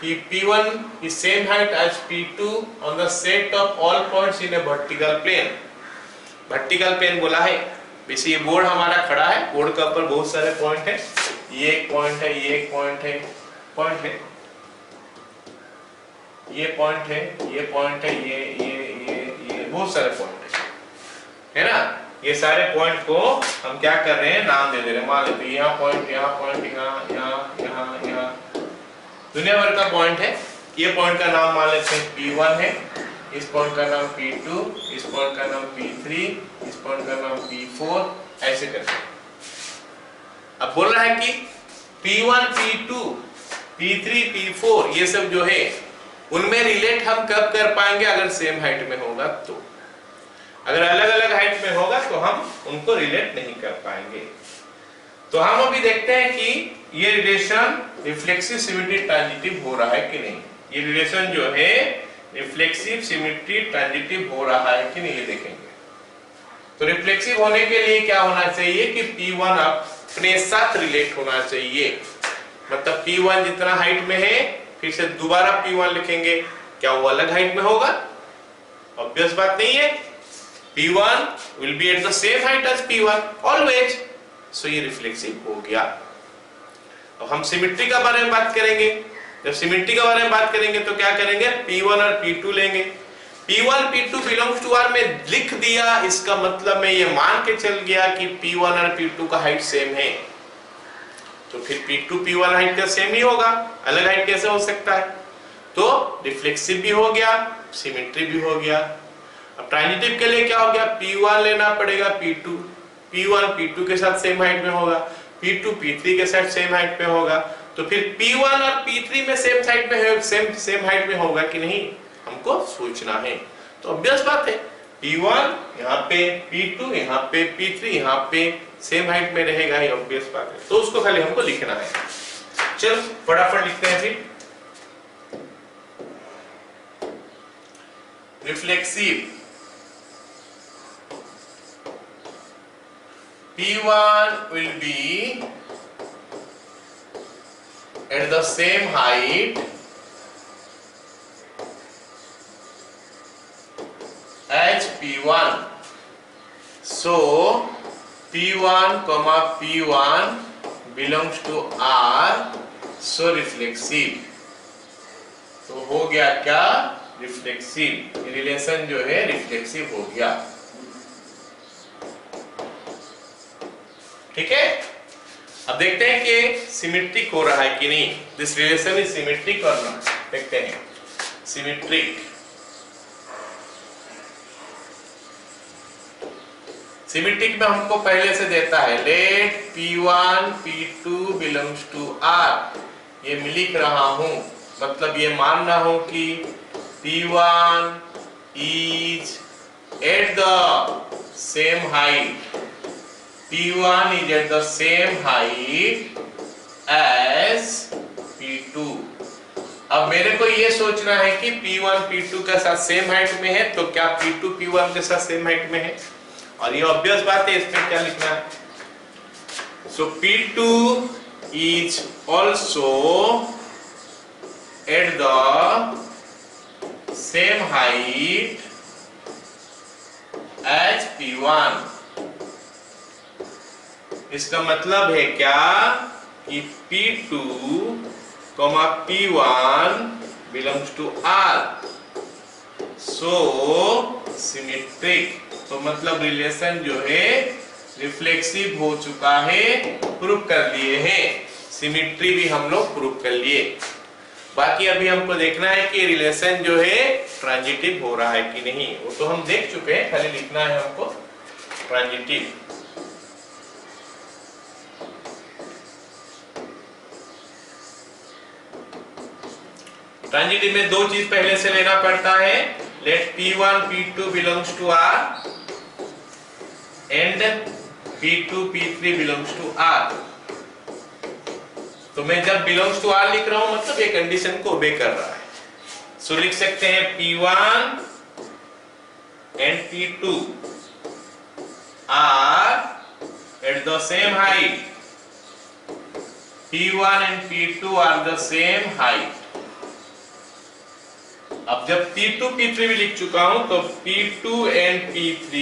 कि P1 is same height as P2 on the set of all points in a vertical plane। Vertical plane बोला है, वैसे ये बोर्ड हमारा खड़ा है, बोर्ड के ऊपर बहुत सारे पॉइंट है, ये एक पॉइंट है, ये एक पॉइंट है, पॉइंट है, ये पॉइंट है, ये पॉइंट है, ये बहुत सारे पॉइंट है ना। ये सारे पॉइंट को हम क्या कर रहे हैं, नाम दे दे रहे हैं। मान लेते हैं यहाँ पॉइंट, यहाँ पॉइंट, यहाँ यहाँ यहाँ यहाँ, दुनिया भर का पॉइंट है। ये पॉइंट का नाम मान लेते हैं P1 है, इस पॉइंट का नाम P2, इस पॉइंट का नाम P3, इस पॉइंट का नाम P4, ऐसे करके। अब बोल रहा है कि P1, P2, P3, P4 ये सब जो है उनमें रिलेट हम कब कर पाएंगे? अगर सेम हाइट में होगा तो। अगर अलग अलग हाइट में होगा तो हम उनको रिलेट नहीं कर पाएंगे। तो हम अभी देखते हैं कि ये रिलेशन रिफ्लेक्सिव सिमेट्री ट्रांजिटिव हो रहा है कि नहीं। ये रिलेशन जो है रिफ्लेक्सिव सिमेट्री ट्रांजिटिव हो रहा है कि नहीं, ये देखेंगे। तो रिफ्लेक्सिव होने के लिए क्या होना चाहिए कि P1 अपने साथ रिलेट होना चाहिए। मतलब P1 जितना हाइट में है, फिर से दोबारा P1 लिखेंगे, क्या वो अलग हाइट में होगा? ऑब्वियस बात नहीं है। P1 will be at the same height as P1 always. So ये रिफ्लेक्सिव हो गया। अब हम सिमेट्री का बारे में बात करेंगे। जब सिमेट्री के बारे में बात करेंगे तो क्या करेंगे? P1 और P2 लेंगे। P1 P2 belongs to R में लिख दिया, इसका मतलब मैं ये मान के चल गया कि P1 और P2 का हाइट सेम है। तो फिर P2 P1 हाइट का सेम ही होगा, अलग हाइट कैसे हो सकता है? तो रिफ्लेक्सिव भी हो गया, सिमेट्री भी हो गया। अब ट्रांजिटिव के लिए क्या हो गया? P1 लेना पड़ेगा P2, P1 P2 के साथ सेम हाइट में होगा, P2 P3 के साथ सेम हाइट में होगा। तो फिर P1 और P3 में सेम हाइट में है, सेम हाइट में होगा कि नहीं, हमको सोचना है। तो ऑब्वियस बात है, P1 यहाँ पे, P2 यहाँ पे, P3 यहाँ पे सेम हाइट में रहेगा, ये ऑब्वियस बात है। तो उसको खाली हमको लिखना है। चलो फटाफट लिखते हैं फिर। Reflexive P1 will be at the same height as P1. So P1, P1 belongs to R. So reflexive. तो हो गया क्या? रिफ्लेक्सिव। रिलेशन जो है रिफ्लेक्सिव हो गया। ठीक है। अब देखते हैं कि सिमेट्रिक हो रहा है कि नहीं। दिस रिलेशन इज सिमेट्रिक और नॉट। देखते हैं सिमेट्रिक। सिमेट्रिक में हमको पहले से देता है let P1 P2 belongs to R। ये मैं लिख रहा हूं, मतलब ये मान रहा हूं कि P1 is at the same height. P1 is at the same height as P2. अब मेरे को ये सोचना है कि P1 P2 के साथ सेम हाइट में है, तो क्या P2 P1 के साथ सेम हाइट में है? और ये ऑब्वियस बात है, इसमें क्या लिखना है? So P2 is also at the same height as P1. इसका मतलब है क्या कि P2, P1 belongs to R. So symmetric. तो मतलब रिलेशन जो है रिफ्लेक्सिव हो चुका है, प्रूफ कर लिए हैं। सिमेट्री भी हम लोग प्रूफ कर लिए। बाकी अभी हमको देखना है कि रिलेशन जो है ट्रांजिटिव हो रहा है कि नहीं। वो तो हम देख चुके हैं, खाली लिखना है हमको ट्रांजिटिव। ट्रांजिटिव में दो चीज पहले से लेना पड़ता है। Let P1 P2 belongs to R and P2 P3 belongs to R। तो मैं जब बिलोंग्स टू R लिख रहा हूं, मतलब ये कंडीशन को ओबे कर रहा है। सो लिख सकते हैं P1 and P2 are at the same height. P1 and P2 are the same height. अब जब P2 P3 भी लिख चुका हूं, तो P2 and P3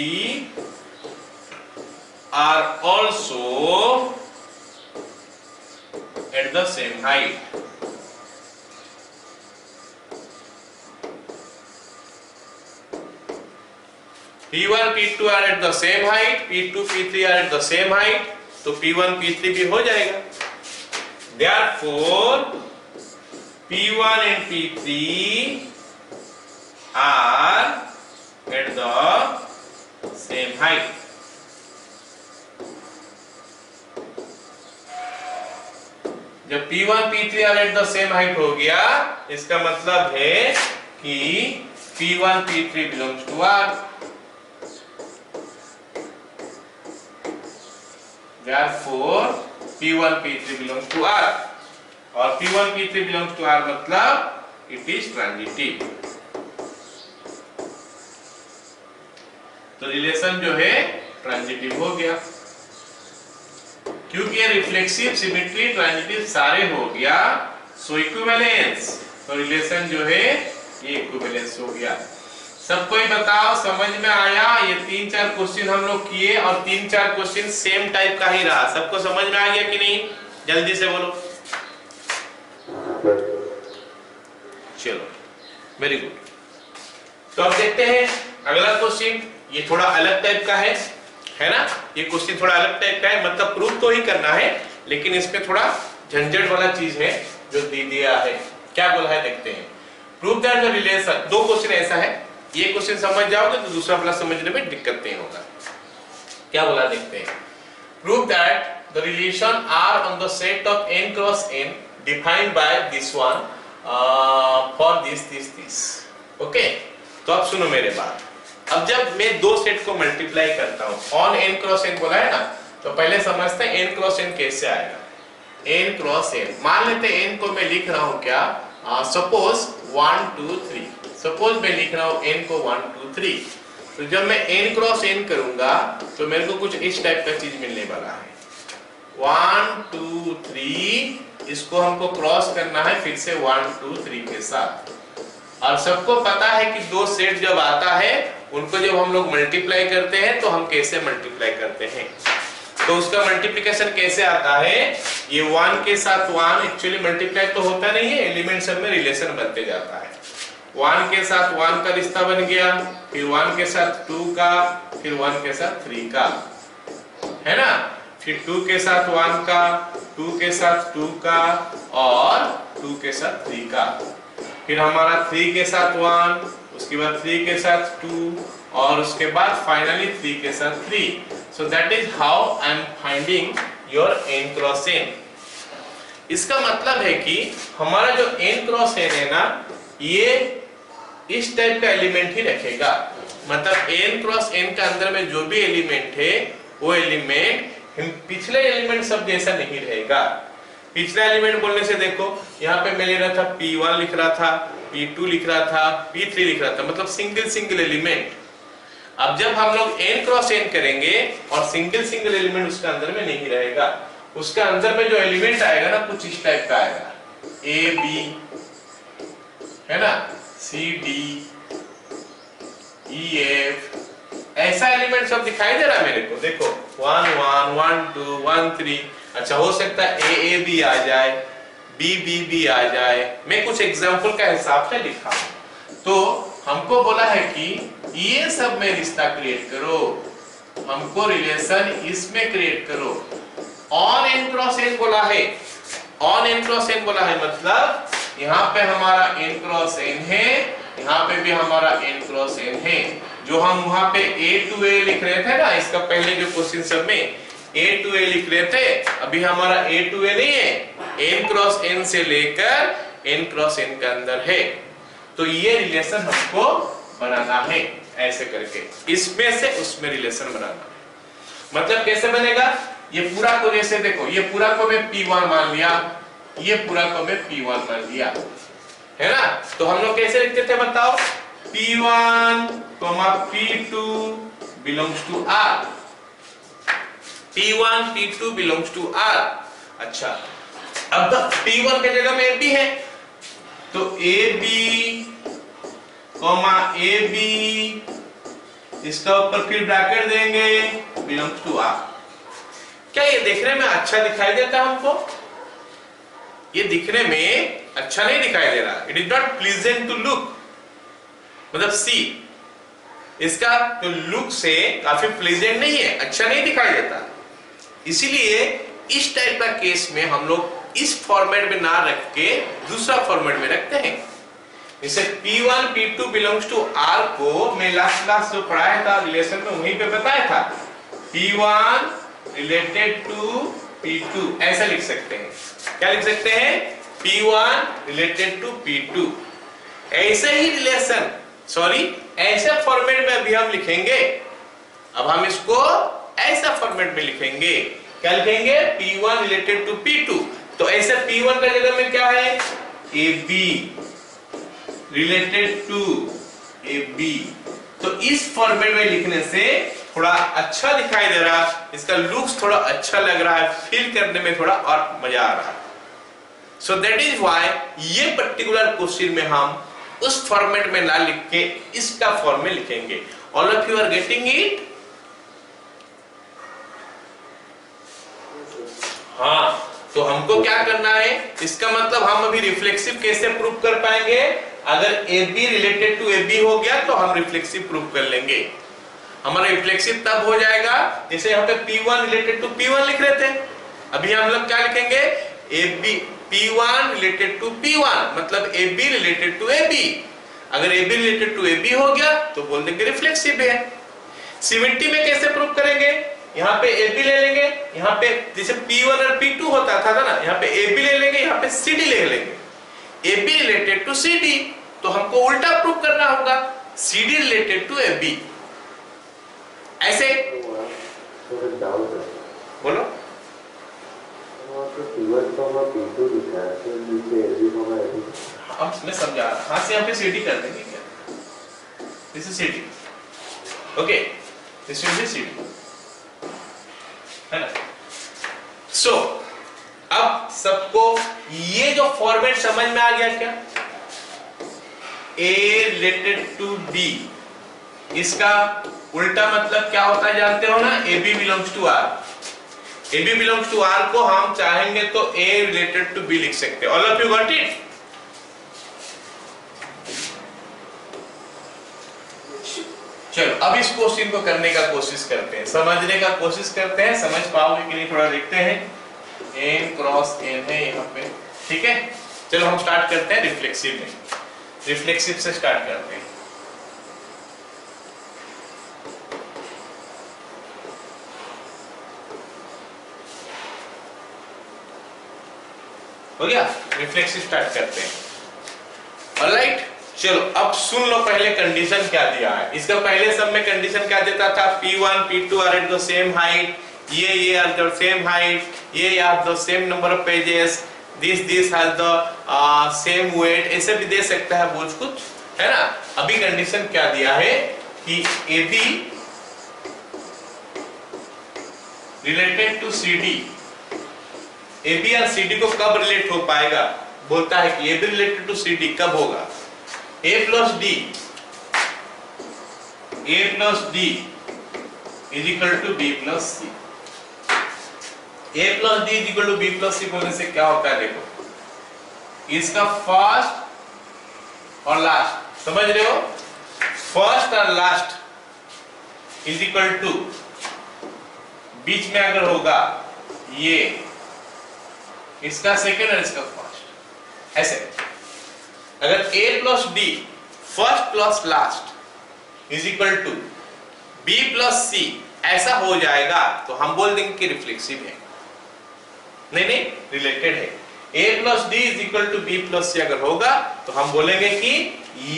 are also at the same height. P1 P2 are at the same height, P2 P3 are at the same height, तो P1 P3 भी हो जाएगा। Therefore P1 and P3 are at the same height. जब P1 P3 are at the same height हो गया, इसका मतलब है कि P1 P3 belongs to R. Therefore P1 P3 belongs to R. और P1 P3 belongs to R मतलब it is transitive. तो रिलेशन जो है ट्रांजिटिव हो गया, क्योंकि ये रिफ्लेक्सिव, सिमेट्री, ट्रांजिटिव सारे हो गया, सो इक्विवेलेंस, तो रिलेशन जो है ये इक्विवेलेंस हो गया। सबको ही बताओ समझ में आया? ये 3-4 क्वेश्चन हम लोग किए और 3-4 क्वेश्चन सेम टाइप का ही रहा। सबको समझ में आ गया कि नहीं? जल्दी से बोलो। चलो, वेरी गुड। तो अब देखते हैं अगला क्वेश्चन। ये थोड़ा अलग टाइप का है ना? ये क्वेश्चन थोड़ा अलग टाइप का है, मतलब प्रूफ तो ही करना है, लेकिन इसमें थोड़ा झंझट वाला चीज है जो दे दिया है। क्या बोला है देखते हैं। Proof that the relation, 2 question ऐसा है, ये क्वेश्चन समझ जाओगे तो दूसरा वाला समझने में दिक्कत नहीं होगा। क्या बोला देखते हैं। Proof that the relation R on the set of n cross n defined by this one for this. Okay, तो अब सुनो मेरे बात। अब जब मैं 2 सेट को मल्टीप्लाई करता हूं, ऑन n क्रॉस n बोला है ना, तो पहले समझते हैं n क्रॉस n कैसे आएगा। n क्रॉस n, मान लेते हैं n को मैं लिख रहा हूं क्या, सपोज 1 2 3, सपोज मैं लिख रहा हूं n को 1 2 3। तो जब मैं n क्रॉस n करूंगा तो मेरे को कुछ इस टाइप का चीज मिलने वाला है। 1 2 3, इसको हमको क्रॉस करना है फिर से 1 2 3 के साथ। और सबको पता है कि 2 सेट जब आता है उनको जब हम लोग मल्टीप्लाई करते हैं तो हम कैसे मल्टीप्लाई करते हैं, तो उसका मल्टीप्लिकेशन कैसे आता है। ये 1 के साथ 1 एक्चुअली मल्टीप्लाई तो होता नहीं है, एलिमेंट सब में रिलेशन बनते जाता है। 1 के साथ 1 का रिश्ता बन गया, फिर 1 के साथ 2 का, फिर 1 के साथ 3 का, है ना, फिर 2 के साथ 1 का, 2 के साथ 2 का और 2 के साथ 3 का, फिर हमारा 3 के साथ 1, उसके बाद 3 के साथ 2 और उसके बाद फाइनली 3 के साथ 3। सो that is how I am finding your n cross n। इसका मतलब है कि हमारा जो n क्रॉस n है ना, ये इस टाइप का एलिमेंट ही रखेगा। मतलब n क्रॉस n का अंदर में जो भी एलिमेंट है वो एलिमेंट पिछले एलिमेंट सब जैसा नहीं रहेगा। पिछला एलिमेंट बोलने से देखो, यहाँ पे मैं ले रहा था P1 लिख रहा था, P2 लिख रहा था, P3 लिख रहा था, मतलब सिंगल एलिमेंट। अब जब हम लोग n क्रॉस n करेंगे और सिंगल एलिमेंट उसका अंदर में नहीं रहेगा, उसका अंदर में जो एलिमेंट आएगा ना कुछ इस टाइप का आएगा, A B, है ना, C D E F, ऐसा एलिमेंट सब दिखाई दे रहा है मेरे को। देखो 1 1 1 2 1 3। अच्छा, हो सकता है A A B आ जाए, B B B आ जाए, मैं कुछ एग्जांपल का हिसाब से लिखा हूं। तो हमको बोला है कि ये सब में रिश्ता क्रिएट करो, हमको रिलेशन इसमें क्रिएट करो। ऑन n क्रॉस n बोला है, ऑन n क्रॉस n बोला है, मतलब यहाँ पे हमारा n क्रॉस n है, यहाँ पे भी हमारा n क्रॉस n है। जो हम वहां पे A to A लिख रहे थे ना, इसका पहले जो क्वेश्चन सब में A to A लिख रहे थे, अभी हमारा A to A नहीं है, n क्रॉस n से लेकर n क्रॉस n के अंदर है। तो ये रिलेशन हमको बनाना है ऐसे करके, इसमें से उसमें रिलेशन बनाना है। मतलब कैसे बनेगा, ये पूरा को जैसे देखो, ये पूरा को मैं P1 मान लिया, ये पूरा को मैं P1 मान लिया, है ना। तो हम लोग कैसे लिखते थे बताओ, P1, P2 belongs to R, P1 P2 belongs to R। अच्छा, अब P1 के जगह में AB है, तो AB, AB, इसका ऊपर फिर ब्रैकेट देंगे, belongs to R। क्या ये देखने में अच्छा दिखाई देता है हमको? ये दिखने में अच्छा नहीं दिखाई दे रहा, it is not pleasant to look. मतलब सी, इसका तो लुक से काफी प्लीजेंट नहीं है, अच्छा नहीं दिखाई देता। इसीलिए इस टाइप का केस में हम लोग इस फॉर्मेट में ना रख के दूसरा फॉर्मेट में रखते हैं। जैसे P1 P2 belongs to R को मैं लास्ट क्लास जो पढ़ाया था रिलेशन में वहीं पे बताया था, P1 रिलेटेड टू P2 ऐसा लिख सकते हैं। क्या लिख सकते हैं? P1 related to P2। ऐसे ही रिलेशन ऐसे फॉर्मेट में अभी हम लिखेंगे। अब हम इसको ऐसा फॉर्मेट में लिखेंगे। क्या लिखेंगे? P1 related to P2। तो ऐसे P1 का जगह में क्या है? AB related to AB। तो इस फॉर्मेट में लिखने से थोड़ा अच्छा दिखाई दे रहा है, इसका लुक्स थोड़ा अच्छा लग रहा है, फील करने में थोड़ा और मजा आ रहा है। सो दैट इज व्हाई ये पर्टिकुलर क्वेश्चन में हम उस फॉर्मेट में ना लिख के इसका फॉर्म में लिखेंगे। All of you are getting it? हाँ, तो हमको क्या करना है? इसका मतलब हम अभी रिफ्लेक्सिव कैसे प्रूव कर पाएंगे? अगर AB रिलेटेड टू AB हो गया तो हम रिफ्लेक्सिव प्रूव कर लेंगे। हमारा रिफ्लेक्सिव तब हो जाएगा जैसे यहाँ पे P1 रिलेटेड टू P1 लिख रहे थे, अभी हम लोग क्या लिखेंगे? P1 रिलेटेड टू P1 मतलब AB रिलेटेड टू AB। अगर AB रिलेटेड टू AB हो गया तो बोल देंगे रिफ्लेक्सिव है। CVT में कैसे प्रूव करेंगे? यहाँ पे AB ले लेंगे, यहाँ पे जैसे P1 और P2 होता था ना, यहाँ पे AB ले लेंगे, यहाँ पे CD ले लेंगे। AB रिलेटेड टू CD, तो हमको उल्टा प्रूव करना होगा, CD रिलेटेड टू AB। ऐसे बोलो। अब मैं समझा, हाँ से यहाँ पे CD कर देंगे क्या? This is CD, okay, this will be CD, है ना? सो अब सबको ये जो फॉर्मेट समझ में आ गया क्या? A रिलेटेड टू B, इसका उल्टा मतलब क्या होता है जानते हो ना? AB belongs to R। AB belongs to R को हम चाहेंगे तो A रिलेटेड टू B लिख सकते हैं। All of you got it? चलो अब इस क्वेश्चन को करने का कोशिश करते हैं, समझने का कोशिश करते हैं। समझ पाओगे कि नहीं थोड़ा देखते हैं। n क्रॉस n है यहाँ पे, ठीक है। चलो हम स्टार्ट करते हैं रिफ्लेक्सिव में। रिफ्लेक्सिव से स्टार्ट करते हैं। हो गया? रिफ्लेक्सिव स्टार्ट करते हैं। ऑलराइट, चलो अब सुन लो पहले कंडीशन क्या दिया है। इसका पहले सब में कंडीशन क्या देता था? P1 P2 are at the same height, ये आर द सेम हाइट, ये are the same number of pages, this has the same weight, ऐसे भी दे सकता है बोझ कुछ, है ना। अभी कंडीशन क्या दिया है कि AB related to CD, AB और CD को कब रिलेट हो पाएगा? बोलता है कि AB रिलेटेड टू CD कब होगा? A plus D is equal to B plus C। A plus D is equal to B plus C बोलने से क्या होता है? देखो, इसका फर्स्ट और लास्ट, समझ रहे हो? फर्स्ट और लास्ट इज इक्वल टू, बीच में अगर होगा ये इसका सेकेंड और इसका फर्स्ट, ऐसे। अगर A plus D first plus last is equal to B plus C ऐसा हो जाएगा तो हम बोल देंगे कि रिफ्लेक्सिव है। नहीं, रिलेटेड है। A plus D is equal to B plus C अगर होगा तो हम बोलेंगे कि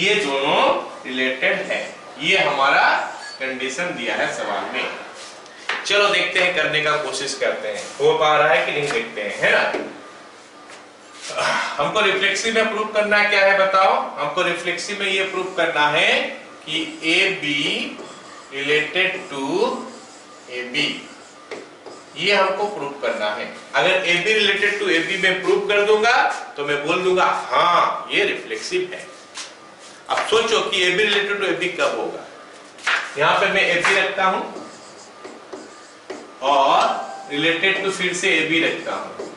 ये दोनों रिलेटेड है। ये हमारा कंडीशन दिया है सवाल में। चलो देखते हैं, करने का कोशिश करते हैं, हो पा रहा है कि नहीं देखते हैं, है ना। हमको रिफ्लेक्सिव में प्रूव करना क्या है बताओ? हमको रिफ्लेक्सिव में ये प्रूव करना है कि AB रिलेटेड टू AB, ये हमको प्रूव करना है। अगर AB रिलेटेड टू AB में प्रूव कर दूंगा तो मैं बोल दूंगा हाँ ये रिफ्लेक्सिव है। अब सोचो कि AB रिलेटेड टू AB कब होगा? यहां पे मैं AB रखता हूं और रिलेटेड टू फिर से AB रखता हूं।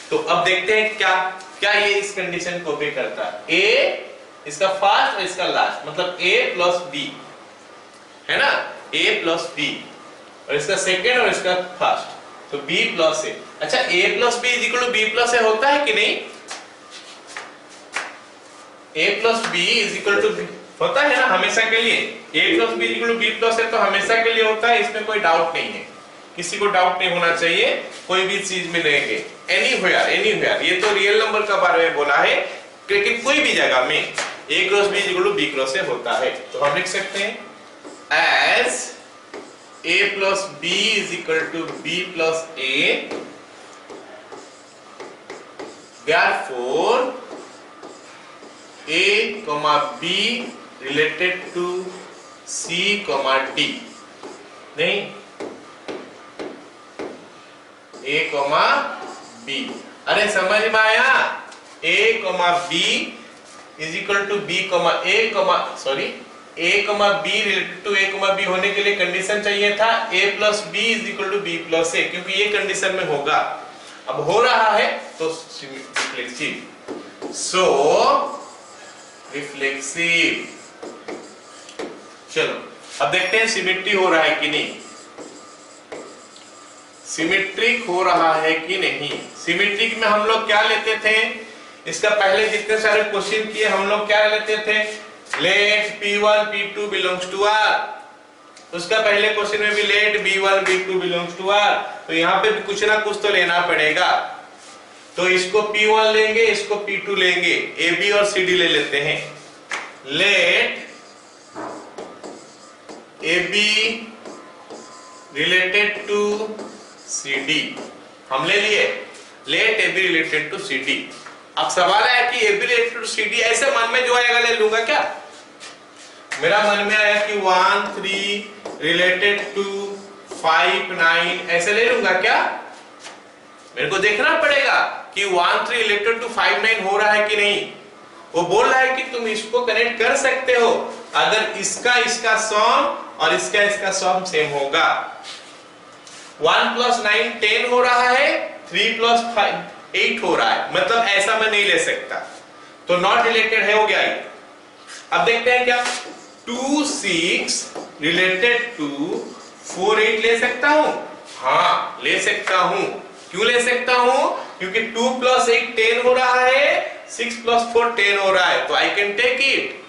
तो अब देखते हैं क्या ये इस कंडीशन को भी करता है। A इसका फर्स्ट और इसका लास्ट, मतलब A प्लस B, है ना, A प्लस B, और इसका सेकेंड और इसका फर्स्ट, तो B प्लस A। अच्छा, A plus B is equal to B plus A होता है कि नहीं? a plus B is equal to B होता है ना हमेशा के लिए, a plus B is equal to B plus है तो हमेशा के लिए होता है, इसमें कोई डाउट नहीं है, किसी को डाउट नहीं होना चाहिए कोई भी चीज में लेंगे, एनीवेयर ये तो रियल नंबर का बारे में बोला है, लेकिन कोई भी जगह में a cross b is equal to b cross a होता है। तो हम लिख सकते हैं as a plus b is equal to b plus a, therefore a comma b related to c comma d, नहीं a comma b, अरे समझ में आया, a comma b is equal to b comma a comma sorry a comma b related to a comma b होने के लिए condition चाहिए था a plus b is equal to b plus a, क्योंकि ये कंडीशन में होगा, अब हो रहा है तो रिफ्लेक्सिव, सो रिफ्लेक्सिव। चलो अब देखते हैं सिमेट्री हो रहा है कि नहीं, सिमेट्रिक हो रहा है कि नहीं। सिमेट्रिक में हम लोग क्या लेते थे, इसका पहले जितने सारे क्वेश्चन किए हम लोग क्या लेते थे, late p1 p2 belongs to r, उसका पहले क्वेश्चन में भी late b1 b2 belongs to r, तो यहाँ पे भी कुछ ना कुछ तो लेना पड़ेगा, तो इसको p1 लेंगे, इसको p2 लेंगे, ab और cd ले लेते हैं, let ab related to cd हम ले लिए, let ab related to cd। अब सवाल है कि ab रिलेटेड टू cd ऐसे मन में जो आएगा ले लूंगा क्या, मेरा मन में आया कि 1 3 रिलेटेड टू 5 9 ऐसे ले लूंगा क्या, मेरे को देखना पड़ेगा कि 1 3 रिलेटेड टू 5 9 हो रहा है कि नहीं। वो बोल रहा है कि तुम इसको कनेक्ट कर सकते हो अगर इसका सम और इसका सम सेम होगा, 1 प्लस 9 10 हो रहा है, 3 प्लस 5 8 हो रहा है, मतलब ऐसा मैं नहीं ले सकता, तो नॉट रिलेटेड है, हो गया ये। अब देखते हैं क्या 2 6 रिलेटेड टू 4 8 ले सकता हूं, हाँ ले सकता हूं, क्यों ले सकता हूं, क्योंकि 2 प्लस 8 10 हो रहा है, 6 प्लस 4 10 हो रहा है, तो I can take it.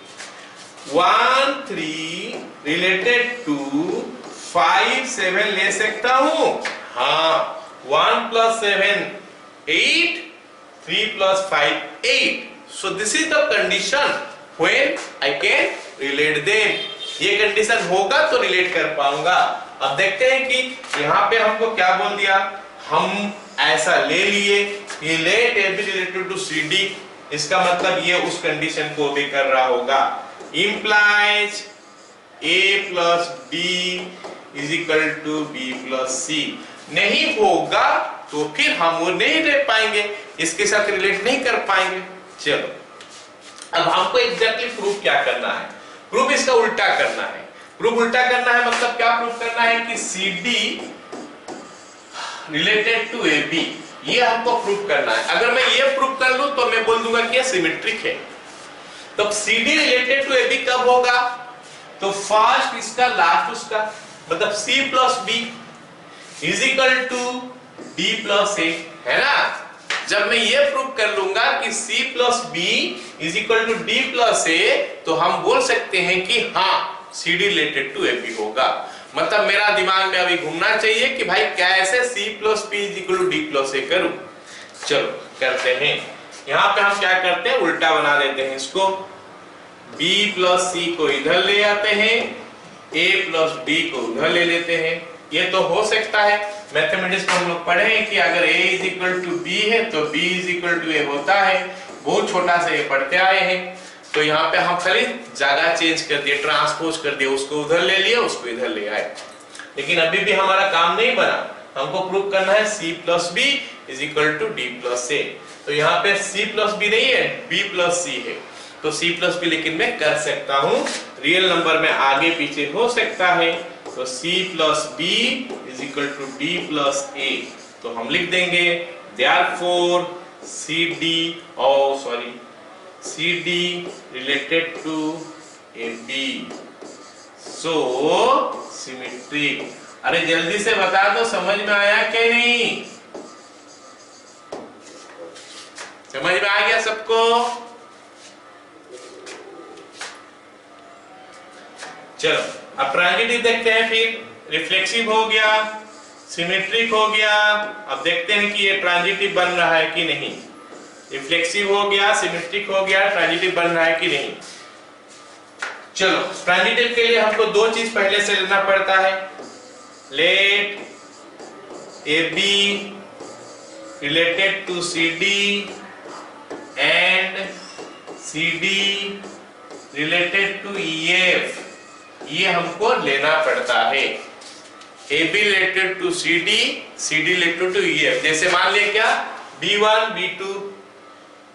1 3 related to 5 7 ले सकता हूं, हाँ 1 plus 7 8 3 plus 5 8, so this is the condition when I can relate them, ये कंडीशन होगा तो रिलेट कर पाऊंगा। अब देखते हैं कि यहाँ पे हमको क्या बोल दिया, हम ऐसा ले लिए, ये let ab related to cd, इसका मतलब ये उस कंडीशन को भी कर रहा होगा, implies a plus b is equal to b plus c, नहीं होगा तो फिर हम वो नहीं ले पाएंगे, इसके साथ रिलेट नहीं कर पाएंगे। चलो अब हमको एग्जैक्टली प्रूफ क्या करना है, प्रूफ इसका उल्टा करना है, प्रूफ उल्टा करना है मतलब क्या प्रूफ करना है कि CD रिलेटेड टू AB, ये हमको प्रूफ करना है। अगर मैं ये प्रूफ कर लूं तो मैं बोल दूंगा कि ये सिमेट्रिक है। तो CD रिलेटेड टू AB कब होगा, तो फर्स्ट इसका लास्ट उसका, मतलब C plus B is equal to D plus A, है ना। जब मैं ये प्रूव कर लूंगा कि C plus B is equal to D plus A, तो हम बोल सकते हैं कि हाँ CD रिलेटेड टू AB होगा। मतलब मेरा दिमाग में अभी घूमना चाहिए कि भाई कैसे C plus B is equal to D plus A करूं। चलो करते हैं, यहाँ पे हम क्या करते हैं, उल्टा बना देते हैं इसको, B प्लस C को इधर ले आते हैं, A प्लस D को उधर ले लेते हैं। ये तो हो सकता है, मैथमेटिक्स में हम लोग पढ़े हैं कि अगर A is equal to B है तो B is equal to A होता है, बहुत छोटा सा ये पढ़ते आए हैं। तो यहाँ पे हम खाली जगह चेंज कर दिए, ट्रांसपोज कर दिए, उसको उधर ले लिया, उसको इधर ले आए, लेकिन अभी भी हमारा काम नहीं बना। हमको प्रूव करना है C plus B is equal to D plus A। तो यहाँ पे C प्लस B नहीं है, B प्लस C है, तो C प्लस B लेकिन मैं कर सकता हूँ, रियल नंबर में आगे पीछे हो सकता है। तो C plus B is equal to D plus A, तो हम लिख देंगे therefore CD related to AB, so symmetric। अरे जल्दी से बता दो, समझ में आया क्या नहीं, समझ में आ गया सबको? चलो अब ट्रांजिटिव देखते हैं। फिर रिफ्लेक्सिव हो गया, सिमेट्रिक हो गया। अब देखते हैं कि ये ट्रांजिटिव बन रहा है कि नहीं। रिफ्लेक्सिव हो गया, सिमेट्रिक हो गया, ट्रांजिटिव बन रहा है कि नहीं। चलो ट्रांजिटिव के लिए हमको दो चीज पहले से लेना पड़ता है। Late AB related to CD and CD related to EF, ये हमको लेना पड़ता है। AB related to CD, CD related to EF। जैसे मान लिया क्या B1 B2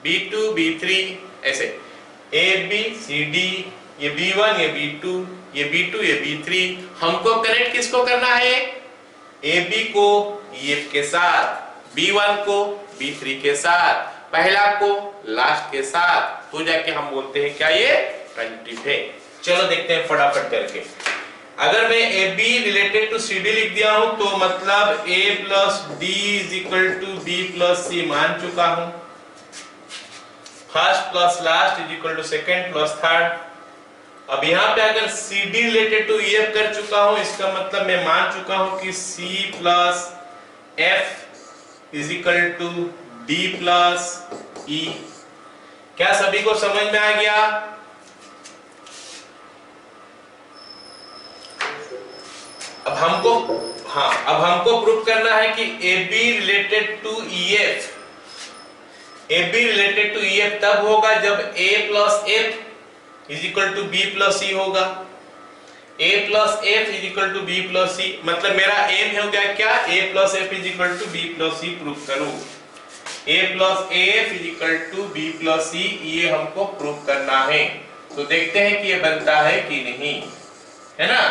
B2 B3 ऐसे AB CD, ये B1 ये B2 ये B2 ये B3। हमको कनेक्ट किसको करना है? AB को EF के साथ, B1 को B3 के साथ, पहला को लास्ट के साथ, तो जाके हम बोलते हैं क्या ये ट्रांजिटिव है। चलो देखते हैं फटाफट करके। अगर मैं AB रिलेटेड टू CD लिख दिया हूं तो मतलब A plus D is equal to B plus C मान चुका हूं। First plus last is equal to second plus third. अब यहाँ पे अगर CD रिलेटेड टू EF कर चुका हूं, इसका मतलब मैं मान चुका हूं कि C plus F is equal to D plus E। क्या सभी को समझ में आ गया? अब हमको प्रूव करना है कि AB related to EF, AB related to EF तब होगा जब A plus F is equal to B plus C होगा। A plus F is equal to B plus C, मतलब मेरा एम हो गया क्या? A plus F is equal to B plus C prove करूं। A plus F is equal to B plus C, ये हमको prove करना है। तो देखते हैं कि ये बनता है कि नहीं, है ना।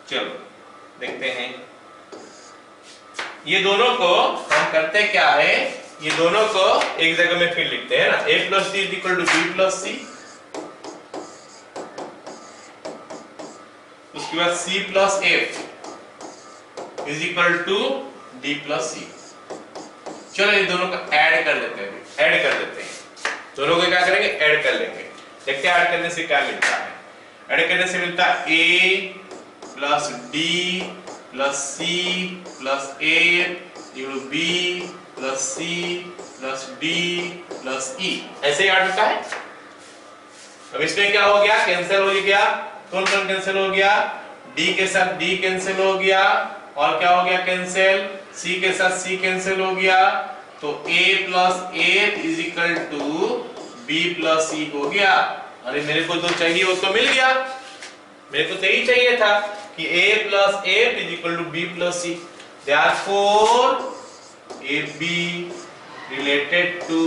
चलो देखते हैं। ये दोनों को हम करते क्या है, ये दोनों को एक जगह में फिर लिखते हैं ना। A plus C is equal to B plus C, उसके बाद C plus F is equal to D plus C। चलो ये दोनों को ऐड कर देते हैं, ऐड कर देते हैं। दोनों को क्या करेंगे? ऐड कर लेंगे। देखते हैं ऐड करने से क्या मिलता है। ऐड करने से मिलता है A plus D plus C plus F equal B plus C plus D plus E, ऐसे ही ऐड होता है। अब इसमें क्या हो गया? कैंसिल हो गया। कौन कौन कैंसिल हो गया? D के साथ D कैंसिल हो गया, और क्या हो गया कैंसिल? C के साथ C कैंसिल हो गया। तो A plus F is equal to B plus C हो गया। अरे मेरे को जो चाहिए वो तो मिल गया। मेरे को तो यही चाहिए था कि A plus F is equal to B plus C। Therefore AB related to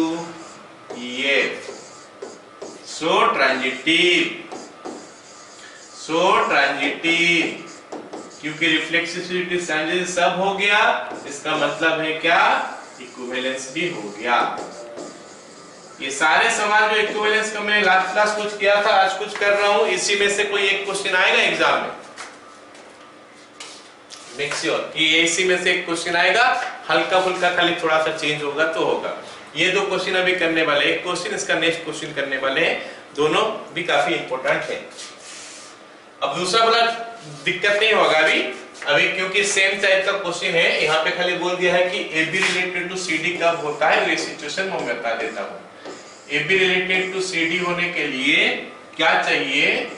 EF, so transitive, क्योंकि रिफ्लेक्सिविटी ट्रांजिटिव सब हो गया, इसका मतलब है क्या? इक्विवेलेंस भी हो गया। ये सारे सवाल जो इक्विवेलेंस का मैंने लास्ट क्लास कुछ किया था, आज कुछ कर रहा हूं, इसी में से कोई एक क्वेश्चन आएगा एग्जाम में। मेक श्योर कि इसी में से एक क्वेश्चन आएगा, हल्का फुल्का खाली थोड़ा सा चेंज होगा तो होगा। ये दो क्वेश्चन अभी करने वाले, एक क्वेश्चन इसका नेक्स्ट क्वेश्चन करने वाले हैं, दोनों भी काफी इंपॉर्टेंट है। अब दूसरा वाला दिक्कत नहीं होगा अभी क्योंकि सेम टाइप का क्वेश्चन है। यहाँ पे खाली बोल दिया है कि AB रिलेटेड टू CD कब होता है, ये सिचुएशन मैं बता देता हूँ। AB रिलेटेड टू CD होने के लिए क्या चाहिए?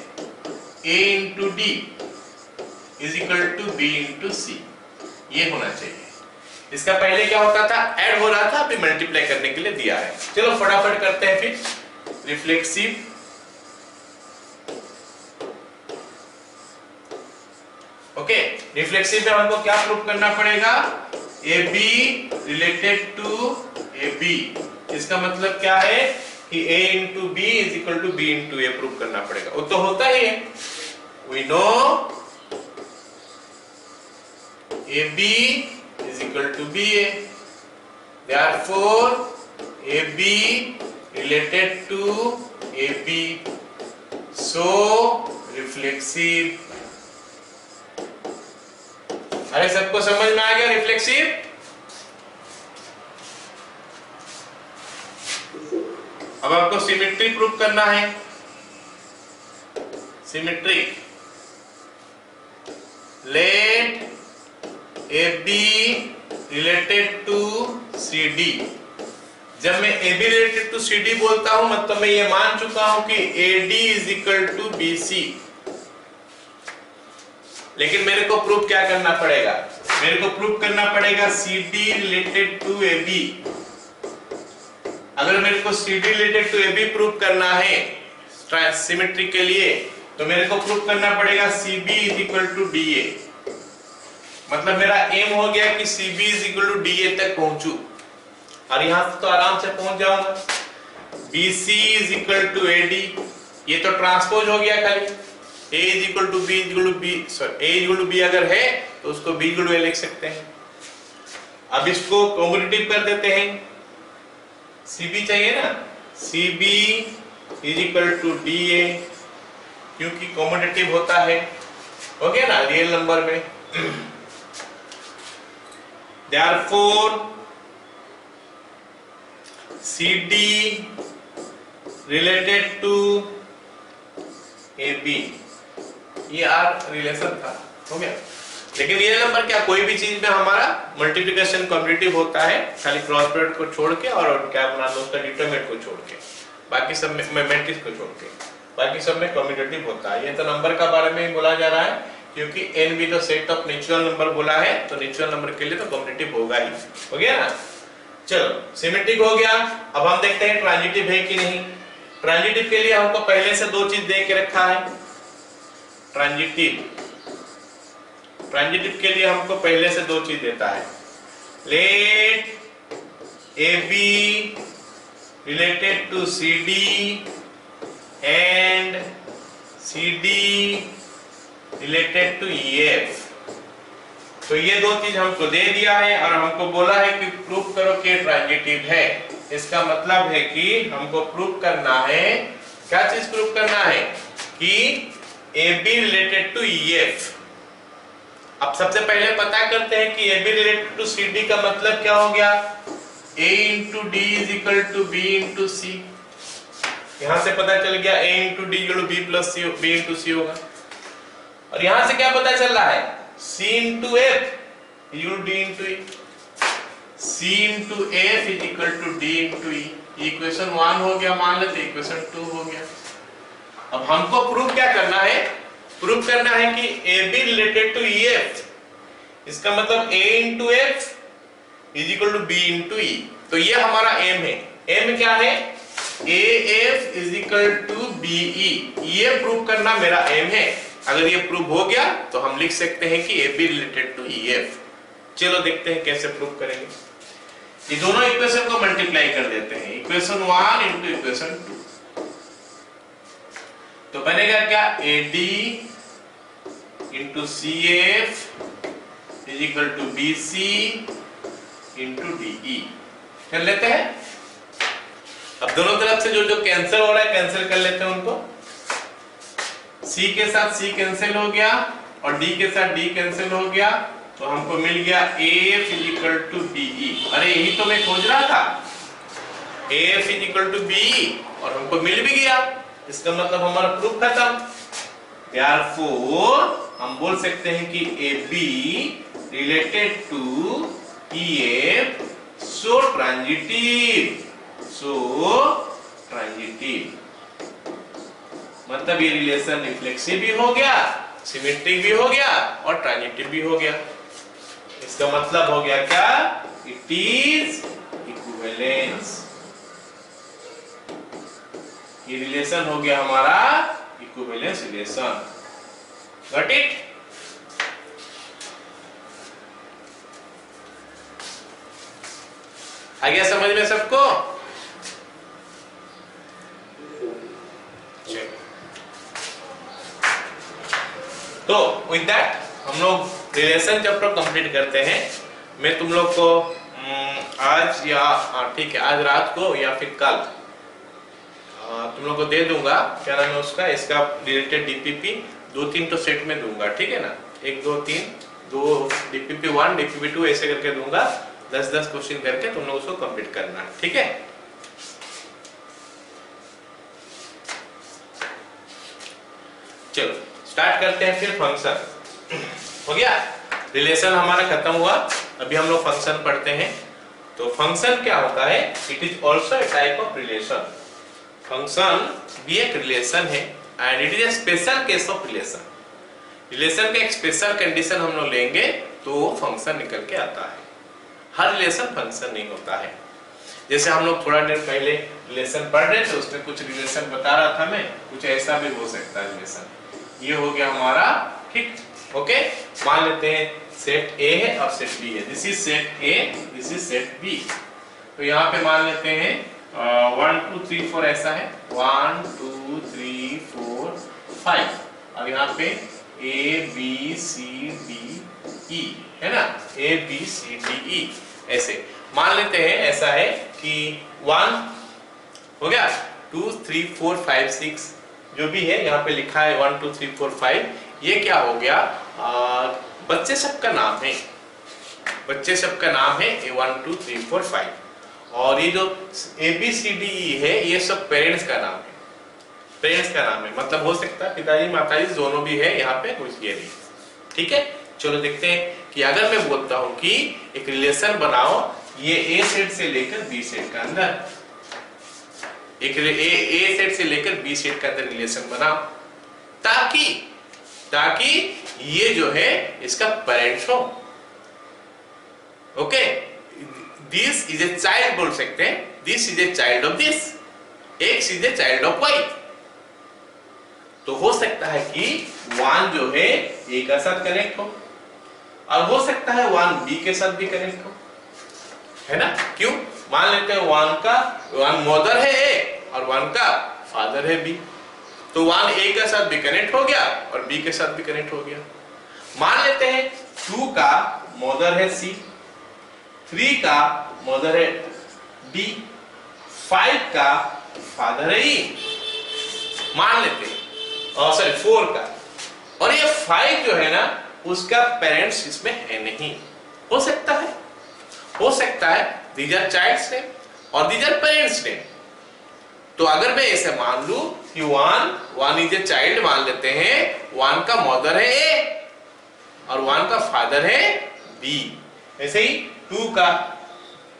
A into D is equal to B into C, ये होना चाहिए। इसका पहले क्या होता था? ऐड हो रहा था, अभी मल्टीप्लाई करने के लिए दिया है। चलो फटाफट करते हैं फिर। रिफ्लेक्सिव, ओके, रिफ्लेक्सिव में हमको क्या प्रूव करना पड़ेगा? AB रिलेटेड टू AB, इसका मतलब क्या है कि A into B is equal to B into A prove करना पड़ेगा। वो तो होता ही है, we know AB is equal to BA, therefore AB related to AB, so reflexive। अरे सबको समझ में आ गया रिफ्लेक्सिव? अब आपको सिमेट्री प्रूव करना है। Symmetry let AB related to CD। जब मैं AB रिलेटेड टू CD बोलता हूं मतलब मैं ये मान चुका हूं कि AD is equal to BC। लेकिन मेरे को प्रूफ क्या करना पड़ेगा? मेरे को प्रूफ करना पड़ेगा CD रिलेटेड टू AB। अगर मेरे को CD related to AB proof करना है सिमेट्री के लिए तो मेरे को प्रूफ करना पड़ेगा CB is equal to DA। मतलब मेरा एम हो गया कि CB is equal to DA तक पहुंचू और यहां से तो आराम से पहुंच जाऊंगा। BC is equal to AD, ये तो ट्रांसपोज हो गया खाली। A is equal to B is equal to B, sorry A is equal to B अगर है तो उसको B इक्वल टू A लिख सकते हैं। अब इसको कॉम्पिटिटिव कर देते हैं। CB चाहिए ना, CB is equal to DA क्योंकि कॉम्पिटिटिव होता है, हो गया ना रियल नंबर में। Therefore CD related to AB, ये आर रिलेशन था, हो गया। लेकिन रियल नंबर क्या, कोई भी चीज में हमारा मल्टीप्लिकेशन कॉम्पिटिटिव होता है, खाली क्रॉस प्रोडक्ट को छोड़ के और क्या बना लो उसका डिटरमिनेंट को छोड़ के, बाकी सब में मैट्रिक्स को छोड़ के बाकी सब में कॉम्पिटिटिव होता है। ये तो नंबर का बारे में ही बोला जा रहा है क्योंकि n भी तो सेट ऑफ नेचुरल नंबर बोला है तो नेचुरल नंबर के लिए तो कॉम्पिटिटिव होगा ही, हो गया ना। चलो सिमेट्रिक हो गया। अब हम देखते हैं ट्रांजिटिव है कि नहीं। ट्रांजिटिव के लिए हमको पहले से दो चीज दे के रखा है। ट्रांजिटिव के लिए हमको पहले से दो चीज देता है। Late AB related to CD and CD related to EF। तो ये दो चीज हमको दे दिया है और हमको बोला है कि प्रूफ करो कि ट्रांजिटिव है। इसका मतलब है कि हमको प्रूफ करना है, क्या चीज प्रूफ करना है कि AB रिलेटेड टू EF। अब सबसे पहले पता करते हैं कि AB रिलेटेड टू CD का मतलब क्या हो गया। A into D is equal to B into C। यहां से पता चल गया A into D इक्वल to B plus C, B into C होगा। और यहां से क्या पता चल रहा है, C into F is equal to D into E, C into F is equal to D into E। Equation 1 हो गया, मान लेते इक्वेशन 2 हो गया। अब हमको प्रूफ क्या करना है, प्रूफ करना है कि AB रिलेटेड टू EF, इसका मतलब A into F is equal to B into E। तो ये हमारा M है। M क्या है, AF is equal to BE। ये प्रूफ करना मेरा M है। अगर ये प्रूफ हो गया तो हम लिख सकते हैं कि AB रिलेटेड टू EF। चलो देखते हैं कैसे प्रूफ करेंगे। ये दोनों इक्वेशन को मल्टीप्लाई कर देते हैं, इक्वेशन 1 into इक्वेशन 2। तो बनेगा क्या, AD into CF is equal to BC into DE। कर लेते हैं। अब दोनों तरफ से जो जो कैंसिल हो रहा है कैंसिल कर लेते हैं उनको। C के साथ C कैंसिल हो गया और D के साथ D कैंसिल हो गया, तो हमको मिल गया AF is equal to BE। अरे यही तो मैं खोज रहा था, AF is equal to BE, और हमको मिल भी गया। इसका मतलब हमारा प्रूफ खत्म। Therefore हम बोल सकते हैं कि AB related to EF so transitive, मतलब ये रिलेशन रिफ्लेक्सिव भी हो गया, सिमेट्रिक भी हो गया और ट्रांजिटिव भी हो गया। इसका मतलब हो गया क्या, इट इज इक्विवेलेंस। ये रिलेशन हो गया हमारा इक्विवेलेंस रिलेशन। Got it. आ गया समझ में सबको। तो विद दैट हम लोग रिलेशन चैप्टर कंप्लीट करते हैं। मैं तुम लोग को आज या ठीक है आज रात को या फिर कल तुम लोग को दे दूंगा, क्या नाम है उसका, इसका रिलेटेड डीपीपी 2-3 तो सेट में दूंगा, ठीक है ना। 1 2 3 2 डीपीपी 1 डीपीपी 2 ऐसे करके दूंगा। 10-10 क्वेश्चन करके तुम लोग उसको कंप्लीट करना, ठीक है। चलो स्टार्ट करते हैं फिर फंक्शन। हो गया, रिलेशन हमारा खत्म हुआ। अभी हम लोग फंक्शन पढ़ते हैं। तो फंक्शन क्या होता है? It is also a type of relation. Function भी एक रिलेशन है and it is a special case of relation. Relation का एक स्पेशल कंडीशन हम लोग लेंगे तो फंक्शन निकल के आता है। हर रिलेशन फंक्शन नहीं होता है। जैसे हम लोग थोड़ा देर पहले रिलेशन पढ़ रहे थे, उसमें कुछ रिलेशन बता रहा था मैं, कुछ ऐसा भी हो सकता है रिलेशन। ये हो गया हमारा, ठीक, ओके। मान लेते हैं सेट ए है और सेट बी है। This is set A, this is set B. तो यहाँ पे मान लेते हैं 1 2 3 4 ऐसा है, 1 2 3 4 5। अब यहाँ पे A B C D E है ना, A B C D E ऐसे मान लेते हैं। ऐसा है कि 1 हो गया, 2 3 4 5 6 जो भी है यहाँ पे लिखा है 1 2 3 4 5। ये क्या हो गया? बच्चे सब का नाम है, बच्चे सब का नाम है 1 2 3 4 5। और ये जो A B C D E है ये सब पेरेंट्स का नाम है, पेरेंट्स का नाम है। मतलब हो सकता है पिताजी माताजी दोनों भी है यहाँ पे, कुछ ये नहीं, ठीक है। चलो देखते हैं कि अगर मैं बोलता हूँ कि एक रिलेशन बनाओ, ये ए सेट से लेकर बी सेट का अंदर, एक ए सेट से लेकर बी सेट का अंदर रिलेशन बनाओ, ताकि ये जो है इसका पेरेंट्स हो। Okay, this is a child बोल सकते हैं, this is a child of this, X is a child of Y. तो हो सकता है कि 1 जो है ए का साथ कनेक्ट हो, और हो सकता है 1 बी के साथ भी कनेक्ट हो, है ना। क्यों? मान लेते हैं 1 मदर है ए और 1 का फादर है बी, तो 1 ए के साथ भी कनेक्ट हो गया और बी के साथ भी कनेक्ट हो गया। मान लेते हैं 2 का मदर है सी, 3 का मदर है डी, 5 का फादर है ई, मान लेते हैं, और सॉरी 4 का, और ये 5 जो है ना उसका पेरेंट्स इसमें है नहीं। हो सकता है दीज आर चाइल्ड्स नेम और दीज आर पेरेंट्स नेम। तो अगर मैं ऐसे मान लूं कि 1 इज ए चाइल्ड, मान लेते हैं 1 का मदर है ए और 1 का फादर है बी, ऐसे ही 2 का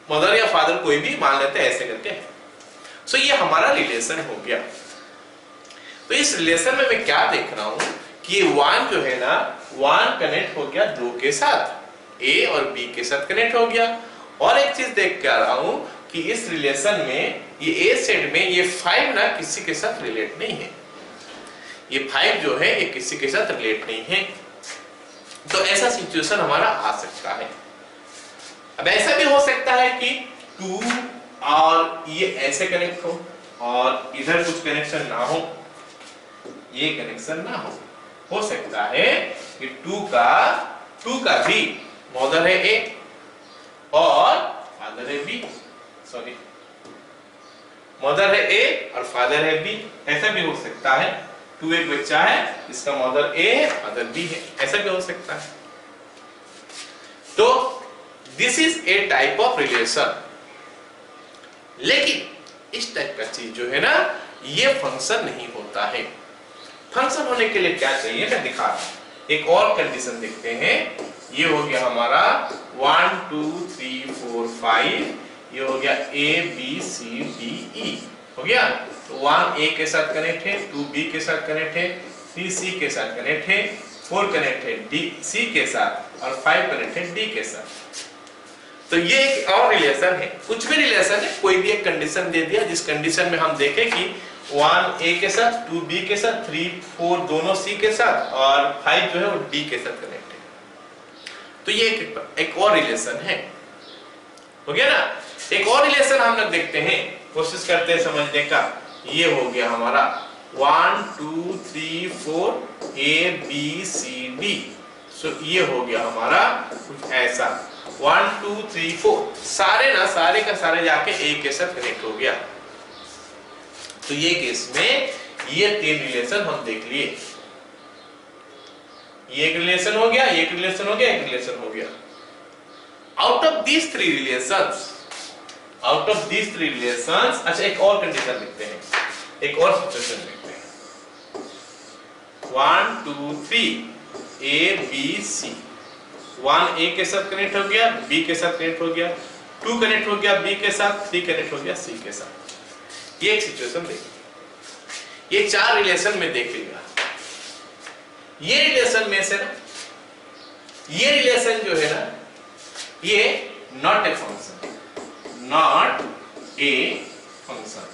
मदर या फादर कोई भी मान लेते हैं, ऐसे करके है। सो ये हमारा रिलेशन हो गया। तो इस रिलेशन में मैं क्या देख रहा हूं कि 1 जो है ना 1 कनेक्ट हो गया 2 के साथ, ए और बी के साथ कनेक्ट हो गया। और एक चीज देख के आ रहा हूं कि इस रिलेशन में ये ए सेट में ये 5 ना किसी के साथ रिलेट नहीं है, ये 5 जो है ये किसी के साथ रिलेट नहीं है। तो ऐसा सिचुएशन हमारा आ सकता है। अब ऐसा भी हो सकता है कि 2 और ये ऐसे कनेक्ट हो और इधर कुछ कनेक्शन ना हो, ये कनेक्शन ना हो सकता है कि 2 का भी मदर है ए और फादर है बी, सॉरी मदर है ए और फादर है बी, ऐसा भी हो सकता है। 2 एक बच्चा है इसका मदर ए है फादर बी है, ऐसा भी हो सकता है। तो this is A type of relation. लेकिन इस टाइप का चीज जो है ना ये फंक्शन नहीं होता है। फंक्शन होने के लिए क्या चाहिए मैं दिखा रहा हूं। एक और कंडीशन देखते हैं। ये हो गया हमारा 1 2 3 4 5, ये हो गया A B C D E हो गया। तो 1 ए के साथ कनेक्ट है, 2 बी के साथ कनेक्ट है, 3 सी के साथ कनेक्ट है, 4 कनेक्ट है डी सी के साथ और 5 कनेक्ट है डी के साथ। तो ये एक और रिलेशन है, कुछ भी रिलेशन है, कोई भी एक कंडीशन दे दिया जिस कंडीशन में हम देखें कि 1 ए के साथ, 2 बी के साथ, 3 4 दोनों सी के साथ और 5 जो है वो डी के साथ कनेक्ट है। तो ये एक और रिलेशन है, हो गया ना। एक और रिलेशन हम लोग देखते हैं, कोशिश करते हैं समझने का। ये हो गया हमारा 1 2 3 4 ए बी सी डी। सो ये हो गया हमारा कुछ ऐसा 1 2 3 4 सारे का सारे जाके ए के साथ कनेक्ट हो गया। तो ये केस में ये 3 रिलेशन हम देख लिए। ये एक रिलेशन हो गया, एक रिलेशन हो गया, एक रिलेशन हो गया। आउट ऑफ दीज 3 रिलेशंस, अच्छा एक और कंडीशन लिखते हैं, एक और सिचुएशन लिखते हैं। 1 2 3 ए बी सी, 1 ए के साथ कनेक्ट हो गया, बी के साथ कनेक्ट हो गया, 2 कनेक्ट हो गया बी के साथ, 3 कनेक्ट हो गया सी के साथ। ये एक सिचुएशन देखिए, ये 4 रिलेशन में देखिएगा। ये रिलेशन में से ना, ये रिलेशन जो है ना, ये not a function, not a function.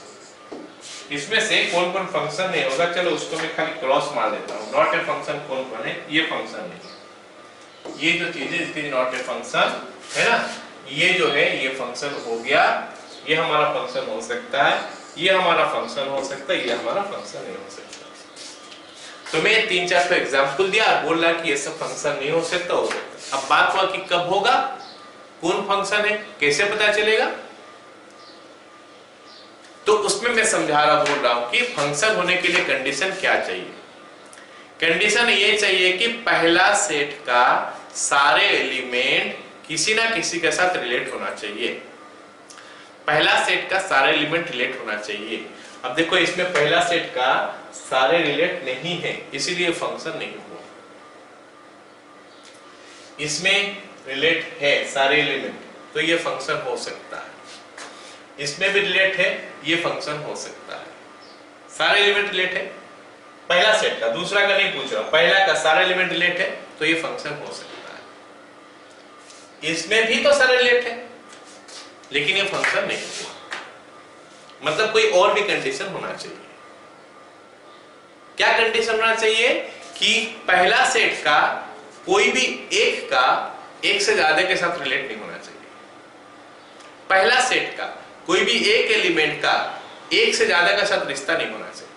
इसमें से कौन कौन फंक्शन नहीं होगा, चलो उसको मैं खाली क्रॉस मार देता हूं। नॉट ए फंक्शन कौन कौन है, ये फंक्शन नहीं, ये जो चीजें it is not a function है ना, ये जो है ये फंक्शन हो गया, ये हमारा फंक्शन हो सकता है, ये हमारा फंक्शन हो सकता है, ये हमारा फंक्शन नहीं हो सकता। तो मैं 3-4 एग्जांपल दिया और बोल रहा कि ये सब फंक्शन नहीं हो सकता, हो सकता। अब बात हुआ कि कब होगा, कौन फंक्शन है, कैसे पता चलेगा, तो उसमें मैं समझा रहा बोल रहा हूं कि फंक्शन होने के लिए कंडीशन क्या चाहिए। कंडीशन ये चाहिए कि पहला सेट का सारे एलिमेंट किसी ना किसी के साथ रिलेट होना चाहिए, पहला सेट का सारे एलिमेंट रिलेट होना चाहिए। अब देखो इसमें पहला सेट का सारे रिलेट नहीं है, इसीलिए फंक्शन नहीं हुआ। इसमें रिलेट है सारे एलिमेंट, तो ये फंक्शन हो सकता है। इसमें भी रिलेट है, ये फंक्शन हो सकता है। सारे एलिमेंट रिलेट है पहला सेट का, दूसरा का नहीं पूछ रहा हूं, पहला का सारे एलिमेंट रिलेट है, तो ये फंक्शन हो सकता है। इसमें भी तो सारे रिलेट है, लेकिन ये फंक्शन नहीं हुआ, मतलब कोई और भी कंडीशन होना चाहिए। क्या कंडीशन होना चाहिए कि पहला सेट का कोई भी एक का एक से ज्यादा के साथ रिलेट नहीं होना चाहिए। पहला सेट का कोई भी एक एलिमेंट का एक से ज्यादा के साथ रिश्ता नहीं होना चाहिए।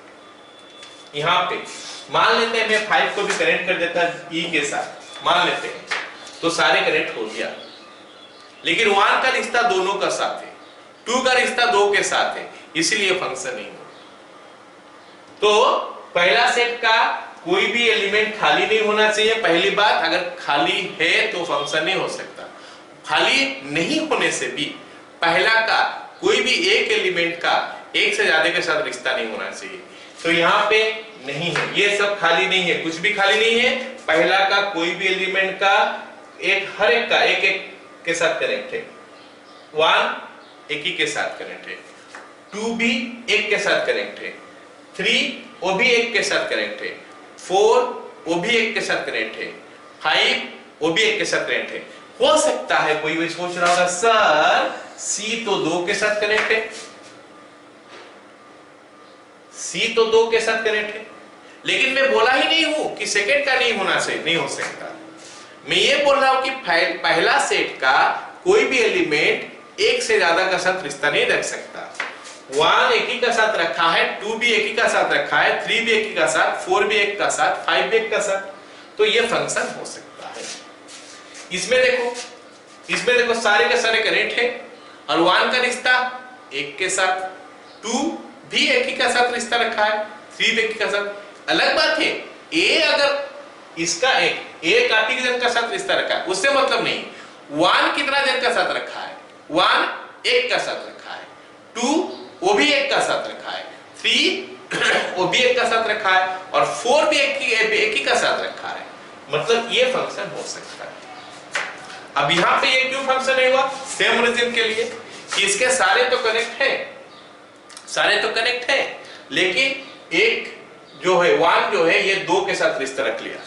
यहां पे मान लेते हैं मैं 5 को भी कनेक्ट कर देता ई के साथ, मान लेते हैं, तो सारे कनेक्ट हो गया, लेकिन 1 का रिश्ता दोनों का साथ है, 2 का रिश्ता 2 के साथ है, इसीलिए फंक्शन नहीं हो। तो पहला सेट का कोई भी एलिमेंट खाली नहीं होना चाहिए, पहली बात। अगर खाली है तो फंक्शन नहीं हो सकता। खाली नहीं होने से भी पहला का कोई भी एक एलिमेंट का एक से ज्यादा के साथ रिश्ता नहीं होना चाहिए, तो यहाँ पे नहीं है, ये सब खाली नहीं है, कुछ भी खाली नहीं है। पहला का कोई भी एलिमेंट का एक, हर एक का एक एक के साथ कनेक्ट है, 1 एक ही के साथ कनेक्ट है, 2 भी एक के साथ कनेक्ट है, 3 वो भी एक के साथ कनेक्ट है, 4 वो भी एक के साथ कनेक्ट है, 5 वो भी एक के साथ कनेक्ट है। हो सकता है कोई भी सोच रहा होगा सर सी तो 2 के साथ कनेक्ट है, सी तो 2 के साथ कनेक्ट है, लेकिन मैं बोला ही नहीं हूं कि सेकंड का नहीं होना चाहिए, नहीं हो सकता। मैं ये बोल रहा हूं कि पहला सेट का कोई भी एलिमेंट एक से ज्यादा का साथ रिश्ता नहीं रख सकता। 1 एक ही का साथ रखा है, 2 भी एक ही का साथ रखा है, 3 भी एक ही का साथ, 4 भी एक का साथ, 5 भी एक का साथ, तो ये फंक्शन हो सकता है। इसमें देखो सारे के सारे कनेक्ट है, और 1 का रिश्ता एक के साथ, 2 भी एक ही का साथ रिश्ता रखा है, 3 भी एक ही का साथ। अलग बात है ए अगर इसका ए काफी जन का साथ रिश्ता रखा है, उससे मतलब नहीं। 1 कितना जन का साथ रखा है, 1 एक का साथ रखा है, 2 वो भी एक का साथ रखा है, 3 वो भी एक का साथ रखा है, और 4 भी एक ही का साथ रखा है, मतलब ये फंक्शन हो सकता है। अब यहां पे ये क्यों फंक्शन नहीं हुआ, सेम रीजन के लिए कि इसके सारे तो कनेक्ट है, सारे तो कनेक्ट है, लेकिन एक जो है 1 जो है ये 2 के साथ रिश्ता रख लिया।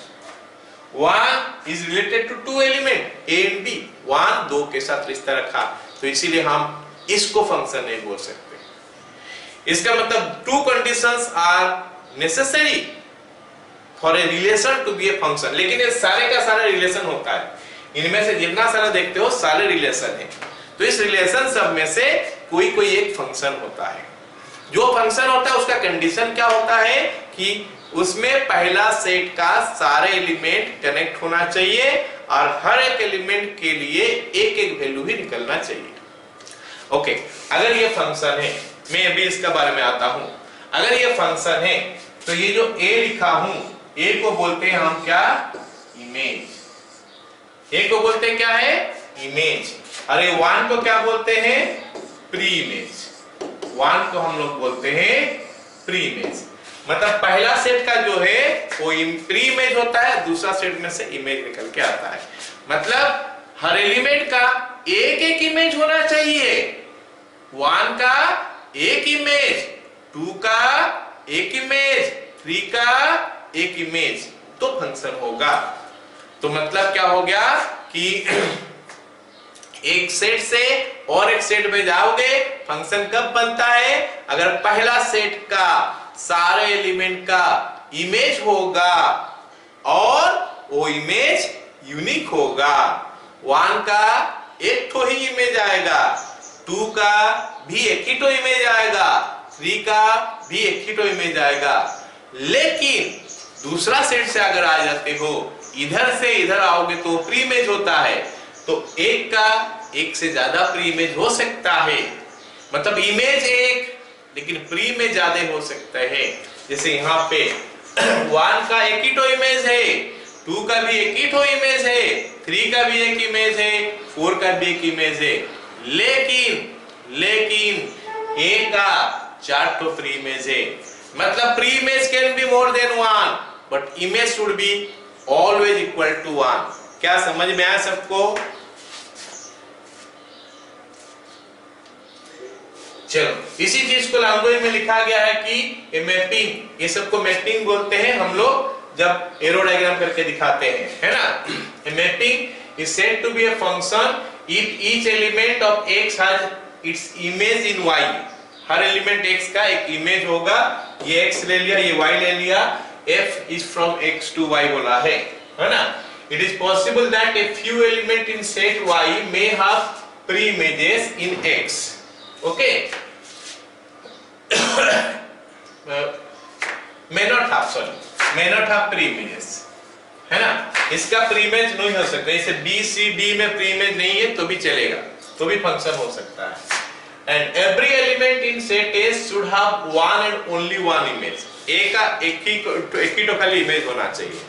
1 is related to 2 element A and B, 1 2 के साथ रिश्ता रखा, तो इसीलिए हम इसको फंक्शन नहीं बोल सकते। इसका मतलब 2 conditions are necessary for a relation to be a function, लेकिन ये सारे का सारा रिलेशन होता है, इनमें से जितना सारा देखते हो सारे रिलेशन है, तो इस रिलेशन सब में से कोई कोई एक फंक्शन होता है। जो फंक्शन होता है उसका कंडीशन क्या होता है कि उसमें पहला सेट का सारे एलिमेंट कनेक्ट होना चाहिए, और हर एक एलिमेंट के लिए एक एक वैल्यू ही निकलना चाहिए। ओके, अगर ये फंक्शन है, मैं अभी इसके बारे में आता हूं। अगर ये फंक्शन है तो ये जो a लिखा हूं, a को बोलते हैं हम क्या, इमेज। a को बोलते हैं क्या है, इमेज। अरे 1 को क्या बोलते हैं, प्री इमेज। 1 को हम लोग बोलते हैं प्री इमेज। मतलब पहला सेट का जो है वो प्री इमेज होता है, दूसरा सेट में से इमेज निकल के आता है। मतलब हर एलिमेंट का एक एक इमेज होना चाहिए। 1 का एक इमेज, 2 का एक इमेज, 3 का एक इमेज, तो फंक्शन होगा। तो मतलब क्या हो गया कि एक सेट से और एक सेट में जाओगे, फंक्शन कब बनता है? अगर पहला सेट का सारे एलिमेंट का इमेज होगा और वो इमेज यूनिक होगा। 1 का एक तो ही इमेज आएगा, 2 का भी एक ही तो इमेज आएगा, 3 का भी एक ही तो इमेज आएगा। लेकिन दूसरा सेट से अगर आ जाते हो, इधर से इधर आओगे तो प्री इमेज होता है। तो एक का एक से ज्यादा प्री इमेज हो सकता है। मतलब इमेज एक लेकिन प्री में ज्यादा हो सकता है। जैसे यहाँ पे 1 का एक ही तो इमेज है, 2 का भी एक ही तो इमेज है, 3 का भी एक इमेज है, 4 का भी एक इमेज है। लेकिन A का 4 तो प्री इमेज है। मतलब pre image can be more than 1 but image should be always equal to 1। क्या समझ में आया सबको? चलो, इसी चीज को लैंग्वेज में लिखा गया है कि मैपिंग, ये सबको मैपिंग बोलते हैं हम लोग जब एरो डायग्राम करके दिखाते हैं, है ना। Mapping is said to be a function if each element of x has its image in y। हर एलिमेंट x का एक इमेज होगा। ये x ले लिया, ये y ले लिया, f is from x to y बोला है ना। It is possible that a few element in set y may have pre-images in x. Okay? may not have pre-images, है ना। इसका प्री-इमेज नहीं हो सकता। जैसे B, C, D में प्री-इमेज नहीं है तो भी चलेगा, तो भी फंक्शन हो सकता है। And every element in set A should have one and only one image. A का एक ही तो खाली इमेज होना चाहिए।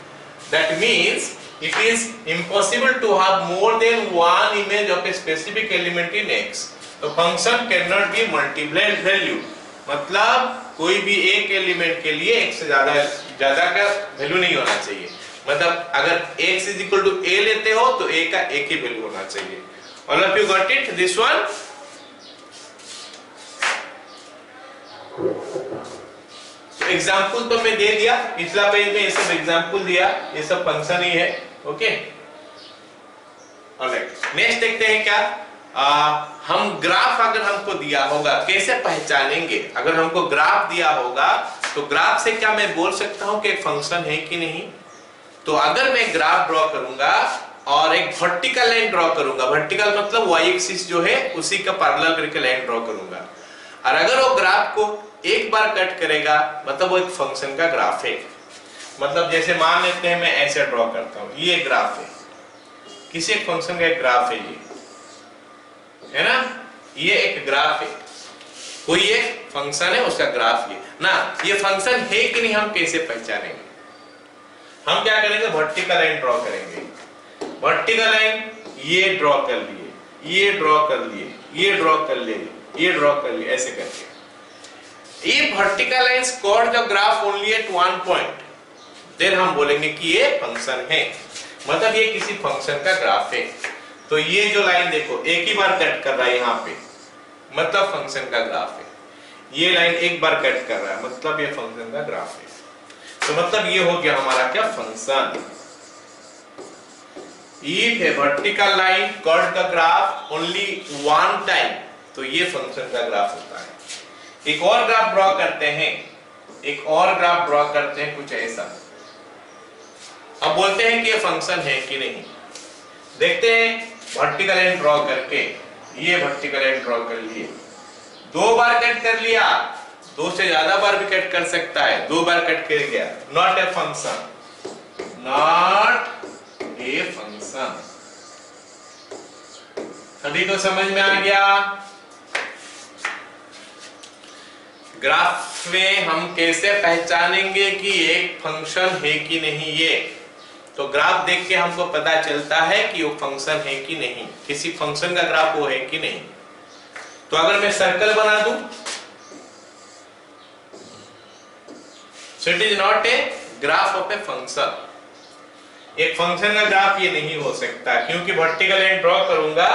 That means it is impossible to have more than one image of a specific element in X. तो function cannot be multiplied value। मतलब कोई भी एक एलिमेंट के लिए एक से ज्यादा का वैल्यू नहीं होना चाहिए। मतलब अगर x is equal to a लेते हो तो a का एक ही वैल्यू होना चाहिए। All of you got it? This one? Example तो मैं दे दिया, पिछला पेज में ये सब एग्जाम्पल दिया, ये सब फंक्शन ही है। ओके, ऑलराइट, नेक्स्ट देखते हैं क्या। हम ग्राफ अगर हमको दिया होगा कैसे पहचानेंगे? अगर हमको ग्राफ दिया होगा तो ग्राफ से क्या मैं बोल सकता हूं कि एक फंक्शन है कि नहीं? तो अगर मैं ग्राफ ड्रॉ करूंगा और एक वर्टिकल लाइन ड्रॉ करूंगा, वर्टिकल मतलब y एक्सिस जो है उसी का पैरेलल करके लाइन ड्रॉ करूंगा, और अगर वो ग्राफ को एक बार कट करेगा मतलब वो एक फंक्शन का ग्राफ है। मतलब जैसे मान लेते हैं मैं ऐसे ड्रॉ करता हूं, ये ग्राफ है, किसी एक फंक्शन का एक ग्राफ है, ये है ना, ये एक ग्राफ है, कोई एक फंक्शन है उसका ग्राफ ये ना। ये फंक्शन है कि नहीं हम कैसे पहचानेंगे? हम क्या करेंगे, वर्टिकल लाइन ड्रॉ करेंगे। वर्टिकल लाइन ये ड्रॉ कर लिए, ये ड्रॉ कर लिए, ये ड्रॉ कर लिए, ये ड्रॉ कर लिए, ऐसे करके। If vertical lines chord the graph only at one point, then हम बोलेंगे कि ये फंक्शन है, मतलब ये किसी फंक्शन का ग्राफ है। तो ये जो लाइन देखो एक ही बार कट कर रहा है यहाँ पे, मतलब फंक्शन का ग्राफ है। ये लाइन एक बार कट कर रहा है मतलब ये फंक्शन का ग्राफ है। तो मतलब ये हो गया हमारा क्या, function. If a vertical line cut the graph only one time, तो ये फंक्शन का ग्राफ होता है। एक और ग्राफ ड्रॉ करते हैं, एक और ग्राफ ड्रॉ करते हैं कुछ ऐसा। अब बोलते हैं कि ये फंक्शन है कि नहीं। देखते हैं वर्टिकल लाइन ड्रॉ करके, ये वर्टिकल लाइन ड्रॉ कर लिए, 2 बार कट कर लिया, 2 से ज्यादा बार भी कट कर सकता है, 2 बार कट कर गया, not a function, not a function. सभी को समझ में आ गया? ग्राफ में हम कैसे पहचानेंगे कि एक फंक्शन है कि नहीं? ये तो ग्राफ देख के हमको पता चलता है कि वो फंक्शन है कि नहीं, किसी फंक्शन का ग्राफ वो है कि नहीं। तो अगर मैं सर्कल बना दूं, so it is not a graph of a function. एक फंक्शन का ग्राफ ये नहीं हो सकता, क्योंकि वर्टिकल लाइन ड्रॉ करूंगा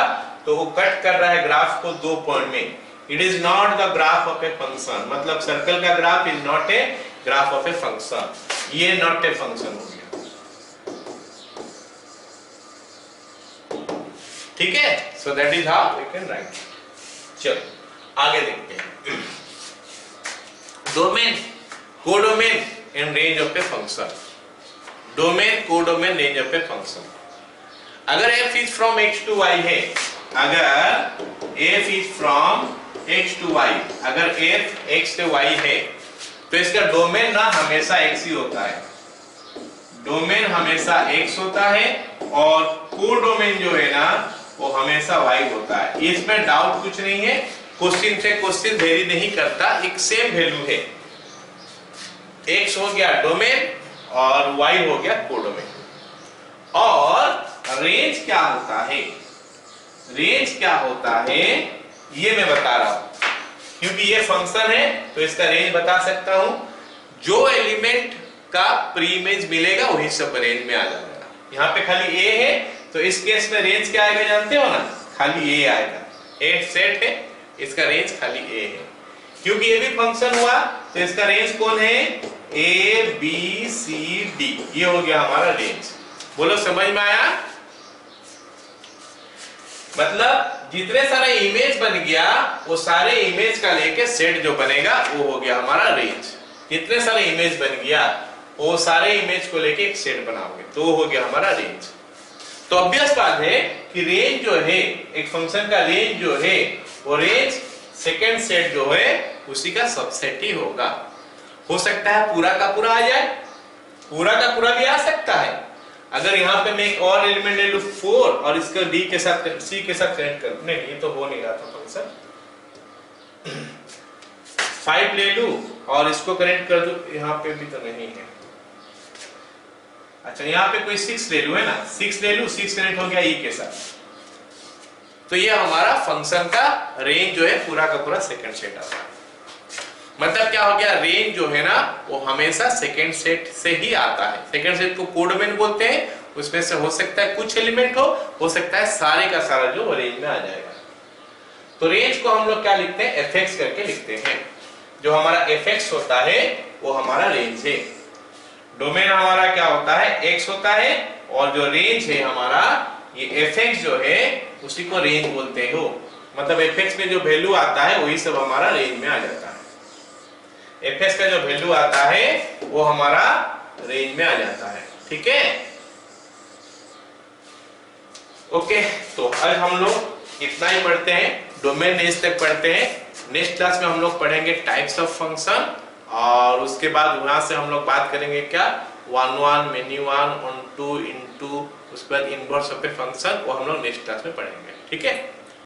तो वो कट कर रहा है ग्राफ को 2 पॉइंट में। It is not the graph of a function, मतलब सर्कल का graph is not a graph of a function. ये नॉट ए फंक्शन हो गया, ठीक है। So that is how we can write. चलो आगे देखते हैं। Domain, codomain and range of a function. Domain, codomain, range of a function. अगर f is from x to y है, अगर f is from x to y, अगर f x से y है, तो इसका डोमेन ना हमेशा x ही होता है। डोमेन हमेशा x होता है और कोडोमेन जो है ना वो हमेशा y होता है। इसमें डाउट कुछ नहीं है, क्वेश्चन से क्वेश्चन वेरी नहीं करता, एक सेम वैल्यू है। x हो गया डोमेन और y हो गया कोडोमेन। और रेंज क्या होता है, रेंज क्या होता है ये मैं बता रहा हूं, क्योंकि ये फंक्शन है तो इसका रेंज बता सकता हूं। जो एलिमेंट का प्री इमेज मिलेगा वही सब रेंज में आ जाएगा। यहाँ पे खाली a है तो इस केस में रेंज क्या आएगा जानते हो ना, खाली a आएगा। a सेट है, इसका रेंज खाली a है, क्योंकि ये भी फंक्शन हुआ तो इसका रेंज कौन है, a b c d, ये हो गया हमारा रेंज। बोलो समझ में आया? मतलब जितने सारे इमेज बन गया वो सारे इमेज का लेके सेट जो बनेगा वो हो गया हमारा रेंज। जितने सारे इमेज बन गया वो सारे इमेज को लेके एक सेट बनाओगे तो वो हो गया हमारा रेंज। तो ऑब्वियस बात है कि रेंज जो है, एक फंक्शन का रेंज जो है वो रेंज सेकेंड सेट जो है उसी का सबसेट ही होगा। हो सकता है पूरा का पूरा आ जाए, पूरा का पूरा भी आ सकता है। अगर यहाँ पे मैं एक और एलिमेंट ले लूं 4 और इसको d के साथ c के साथ कनेक्ट कर, नहीं ये तो हो नहीं रहा था फंक्शन। 5 ले लूं और इसको कनेक्ट कर दूं, यहाँ पे भी तो नहीं है। अच्छा यहाँ पे कोई 6 ले लूं, है ना, 6 ले लूं, 6 कनेक्ट हो गया e के साथ। तो ये हमारा फंक्शन का रेंज जो है पूरा का पूरा सेकंड सेट आता है। मतलब क्या हो गया, रेंज जो है ना वो हमेशा सेकंड सेट से ही आता है। सेकंड सेट को कोडोमेन बोलते हैं। उसमें से हो सकता है कुछ एलिमेंट हो सकता है सारे का सारा जो रेंज में आ जाएगा। तो रेंज को हम लोग क्या लिखते हैं, fx करके लिखते हैं। जो हमारा fx होता है वो हमारा रेंज है। डोमेन हमारा क्या होता है, x होता है, और जो रेंज है हमारा ये fx जो है उसी को रेंज बोलते हो। मतलब fx में जो वैल्यू आता है वही सब हमारा रेंज में आ जाता है। fx का जो वैल्यू आता है वो हमारा रेंज में आ जाता है, ठीक है। ओके, तो आज हम लोग इतना ही पढ़ते हैं, डोमेन रेंज तक पढ़ते हैं। नेक्स्ट क्लास में हम लोग पढ़ेंगे टाइप्स ऑफ फंक्शन, और उसके बाद वहां से हम लोग बात करेंगे क्या, 1 मेनी 1 ऑन 2 इनटू, उसके बाद इनवर्स ऑफ ए फंक्शन, वो हम लोग नेक्स्ट क्लास में पढ़ेंगे, ठीक है।